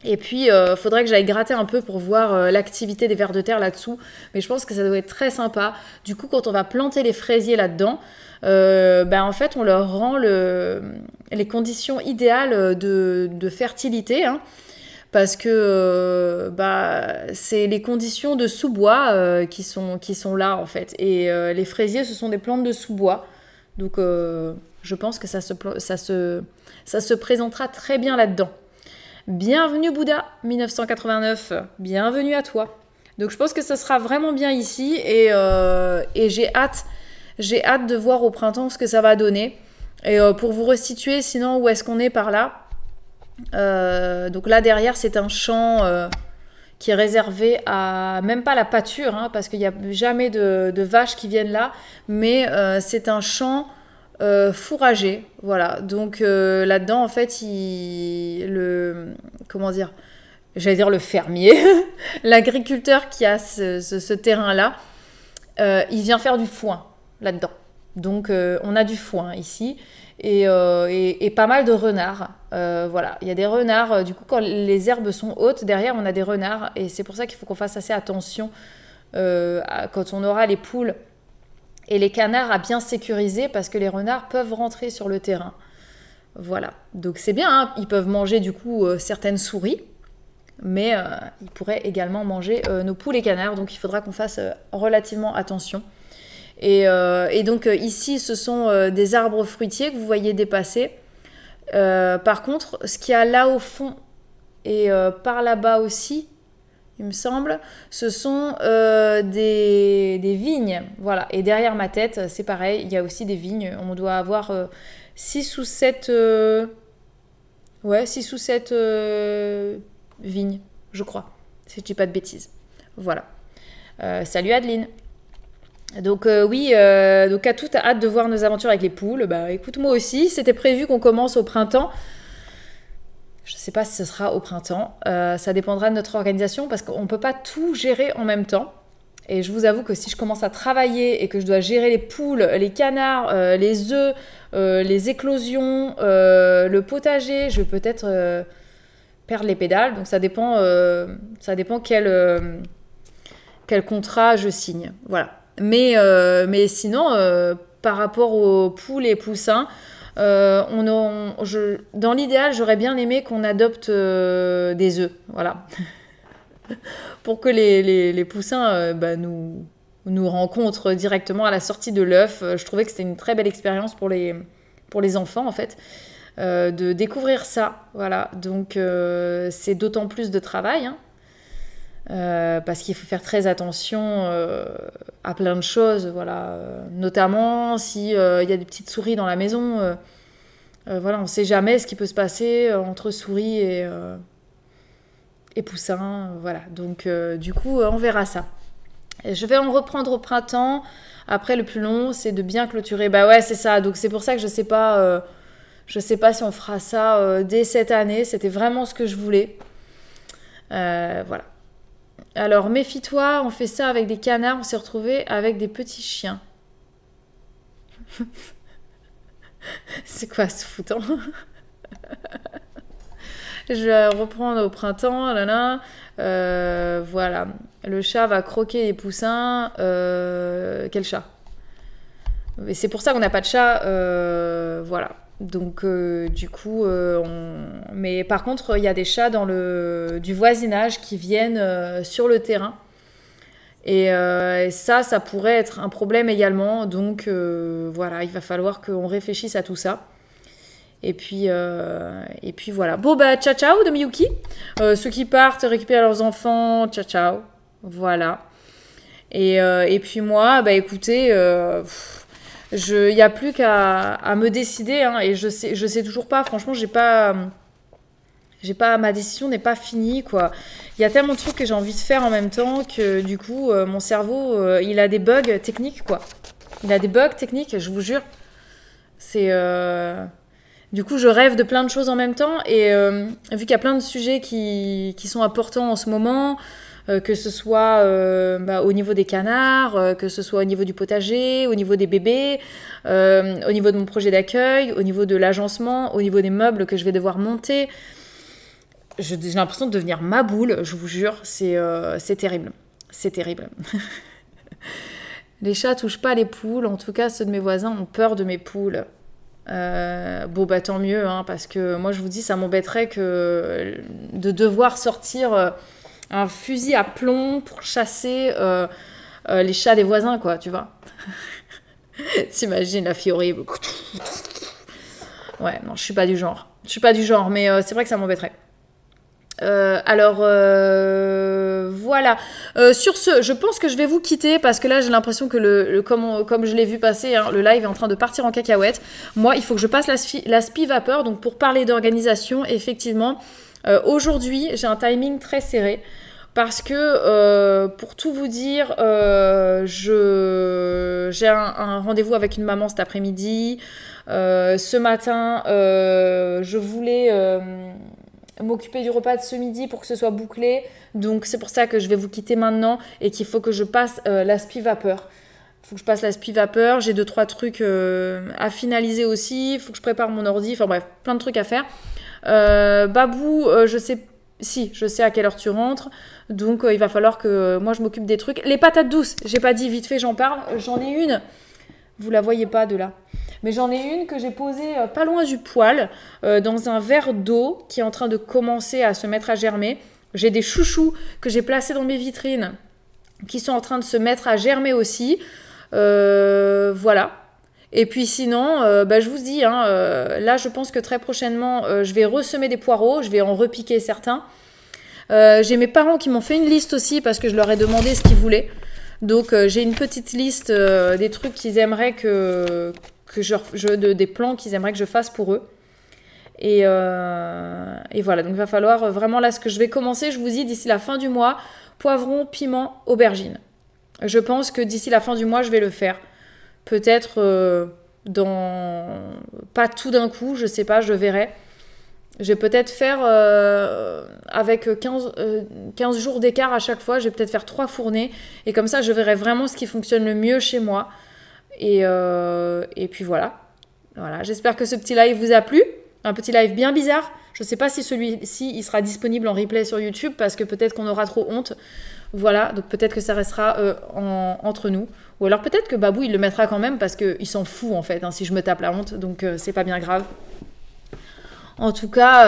Et puis, faudrait que j'aille gratter un peu pour voir l'activité des vers de terre là-dessous. Mais je pense que ça doit être très sympa. Du coup, quand on va planter les fraisiers là-dedans, en fait, on leur rend les conditions idéales de fertilité. Hein, parce que c'est les conditions de sous-bois qui sont là, en fait. Et les fraisiers, ce sont des plantes de sous-bois. Donc, je pense que ça se présentera très bien là-dedans. Bienvenue Bouddha 1989, bienvenue à toi. Donc je pense que ça sera vraiment bien ici et j'ai hâte de voir au printemps ce que ça va donner. Et pour vous resituer, sinon où est-ce qu'on est par là donc là derrière c'est un champ qui est réservé à même pas la pâture hein, parce qu'il n'y a jamais de vaches qui viennent là, mais c'est un champ fourragé, voilà. Donc là-dedans, en fait, j'allais dire le fermier, l'agriculteur qui a ce terrain-là, il vient faire du foin là-dedans. Donc on a du foin ici et pas mal de renards. Voilà, il y a des renards. Du coup, quand les herbes sont hautes, derrière, on a des renards et c'est pour ça qu'il faut qu'on fasse assez attention quand on aura les poules et les canards à bien sécuriser parce que les renards peuvent rentrer sur le terrain. Voilà, donc c'est bien, hein. Ils peuvent manger du coup certaines souris, mais ils pourraient également manger nos poules et canards, donc il faudra qu'on fasse relativement attention. Et donc ici, ce sont des arbres fruitiers que vous voyez dépasser. Par contre, ce qu'il y a là au fond et par là-bas aussi, il me semble, ce sont des vignes. Voilà. Et derrière ma tête, c'est pareil, il y a aussi des vignes. On doit avoir 6 ou 7 vignes, je crois, si je dis pas de bêtises. Voilà. Salut Adeline. Donc oui, donc à toute hâte de voir nos aventures avec les poules. Bah écoute, moi aussi, c'était prévu qu'on commence au printemps. Je ne sais pas si ce sera au printemps. Ça dépendra de notre organisation parce qu'on ne peut pas tout gérer en même temps. Et je vous avoue que si je commence à travailler et que je dois gérer les poules, les canards, les œufs, les éclosions, le potager, je vais peut-être perdre les pédales. Donc ça dépend quel contrat je signe. Voilà. Mais sinon, par rapport aux poules et poussins, dans l'idéal, j'aurais bien aimé qu'on adopte des œufs, voilà, pour que les poussins nous rencontrent directement à la sortie de l'œuf. Je trouvais que c'était une très belle expérience pour les enfants, en fait, de découvrir ça, voilà. Donc, c'est d'autant plus de travail, hein, parce qu'il faut faire très attention à plein de choses, voilà. Notamment s'il y a des petites souris dans la maison, voilà, on ne sait jamais ce qui peut se passer entre souris et poussins, voilà. Donc du coup, on verra ça. Et je vais en reprendre au printemps. Après, le plus long, c'est de bien clôturer. Bah ouais, c'est ça. Donc c'est pour ça que je sais pas si on fera ça dès cette année. C'était vraiment ce que je voulais. Voilà. Alors, méfie-toi, on fait ça avec des canards, on s'est retrouvés avec des petits chiens. C'est quoi ce foutant? Je vais reprendre au printemps, voilà. Le chat va croquer les poussins. Quel chat? Et c'est pour ça qu'on n'a pas de chat, voilà. Donc du coup, mais par contre, il y a des chats du voisinage qui viennent sur le terrain. Et ça pourrait être un problème également. Donc voilà, il va falloir qu'on réfléchisse à tout ça. Et puis voilà. Bon bah ciao ciao de Miyuki. Ceux qui partent récupérer leurs enfants, ciao ciao. Voilà. Et puis moi, bah écoutez... Il n'y a plus qu'à me décider, hein, et je sais toujours pas, franchement, ma décision n'est pas finie, quoi. Il y a tellement de trucs que j'ai envie de faire en même temps que du coup, mon cerveau, il a des bugs techniques, quoi. Il a des bugs techniques, je vous jure. Du coup, je rêve de plein de choses en même temps, et vu qu'il y a plein de sujets qui sont importants en ce moment, que ce soit au niveau des canards, que ce soit au niveau du potager, au niveau des bébés, au niveau de mon projet d'accueil, au niveau de l'agencement, au niveau des meubles que je vais devoir monter. J'ai l'impression de devenir ma boule, je vous jure, c'est terrible. C'est terrible. Les chats touchent pas les poules, en tout cas ceux de mes voisins ont peur de mes poules. Bon bah tant mieux, hein, parce que moi je vous dis, ça m'embêterait de devoir sortir un fusil à plomb pour chasser les chats des voisins, quoi, tu vois. T'imagines la fille horrible. Ouais, non, je suis pas du genre. Je suis pas du genre, mais c'est vrai que ça m'embêterait. Voilà. Sur ce, je pense que je vais vous quitter parce que là j'ai l'impression que comme je l'ai vu passer, hein, le live est en train de partir en cacahuète. Moi, il faut que je passe la spi vapeur. Donc pour parler d'organisation, effectivement, aujourd'hui j'ai un timing très serré parce que pour tout vous dire, j'ai un rendez-vous avec une maman cet après-midi. Ce matin, je voulais m'occuper du repas de ce midi pour que ce soit bouclé, donc c'est pour ça que je vais vous quitter maintenant et qu'il faut que je passe l'aspi vapeur. Il faut que je passe l'aspi vapeur, j'ai 2-3 trucs à finaliser aussi, il faut que je prépare mon ordi, enfin bref, plein de trucs à faire. Babou, je sais à quelle heure tu rentres, donc il va falloir que moi je m'occupe des trucs. Les patates douces, j'ai pas dit, vite fait j'en parle, j'en ai une, vous la voyez pas de là. Mais j'en ai une que j'ai posée pas loin du poêle, dans un verre d'eau qui est en train de commencer à se mettre à germer. J'ai des chouchous que j'ai placés dans mes vitrines qui sont en train de se mettre à germer aussi. Voilà. Et puis sinon, je vous dis, hein, là je pense que très prochainement, je vais ressemer des poireaux, je vais en repiquer certains. J'ai mes parents qui m'ont fait une liste aussi parce que je leur ai demandé ce qu'ils voulaient. Donc j'ai une petite liste des trucs qu'ils aimeraient des plans qu'ils aimeraient que je fasse pour eux. Et voilà, donc il va falloir vraiment, là ce que je vais commencer, je vous dis d'ici la fin du mois, poivron, piment, aubergine. Je pense que d'ici la fin du mois, je vais le faire. Peut-être pas tout d'un coup, je sais pas, je verrai. Je vais peut-être faire avec 15 jours d'écart à chaque fois, je vais peut-être faire 3 fournées. Et comme ça, je verrai vraiment ce qui fonctionne le mieux chez moi. Et puis voilà. J'espère que ce petit live vous a plu. Un petit live bien bizarre. Je ne sais pas si celui-ci il sera disponible en replay sur YouTube parce que peut-être qu'on aura trop honte. Voilà, donc peut-être que ça restera entre nous. Ou alors peut-être que Babou il le mettra quand même parce qu'il s'en fout en fait, hein, si je me tape la honte. Donc c'est pas bien grave. En tout cas,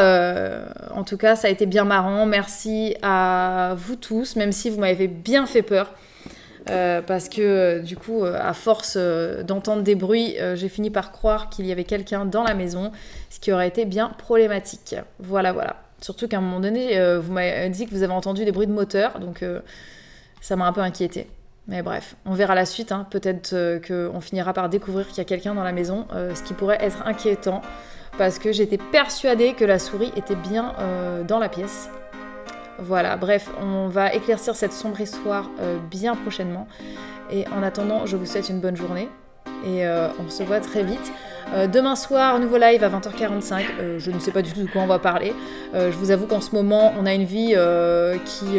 ça a été bien marrant. Merci à vous tous, même si vous m'avez bien fait peur. Parce que du coup, à force d'entendre des bruits, j'ai fini par croire qu'il y avait quelqu'un dans la maison, ce qui aurait été bien problématique. Voilà. Surtout qu'à un moment donné, vous m'avez dit que vous avez entendu des bruits de moteur, donc ça m'a un peu inquiétée. Mais bref, on verra la suite. Hein. Peut-être qu'on finira par découvrir qu'il y a quelqu'un dans la maison, ce qui pourrait être inquiétant, parce que j'étais persuadée que la souris était bien dans la pièce. Voilà, bref, on va éclaircir cette sombre histoire bien prochainement. Et en attendant, je vous souhaite une bonne journée. Et on se voit très vite. Demain soir, nouveau live à 20h45. Je ne sais pas du tout de quoi on va parler. Je vous avoue qu'en ce moment, on a une vie qui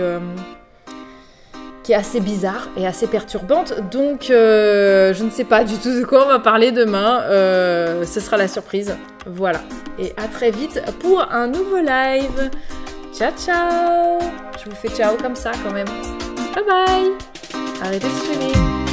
est assez bizarre et assez perturbante. Donc, je ne sais pas du tout de quoi on va parler demain. Ce sera la surprise. Voilà. Et à très vite pour un nouveau live. Ciao, ciao! Je vous fais ciao comme ça quand même. Bye bye! Arrêtez de streamer!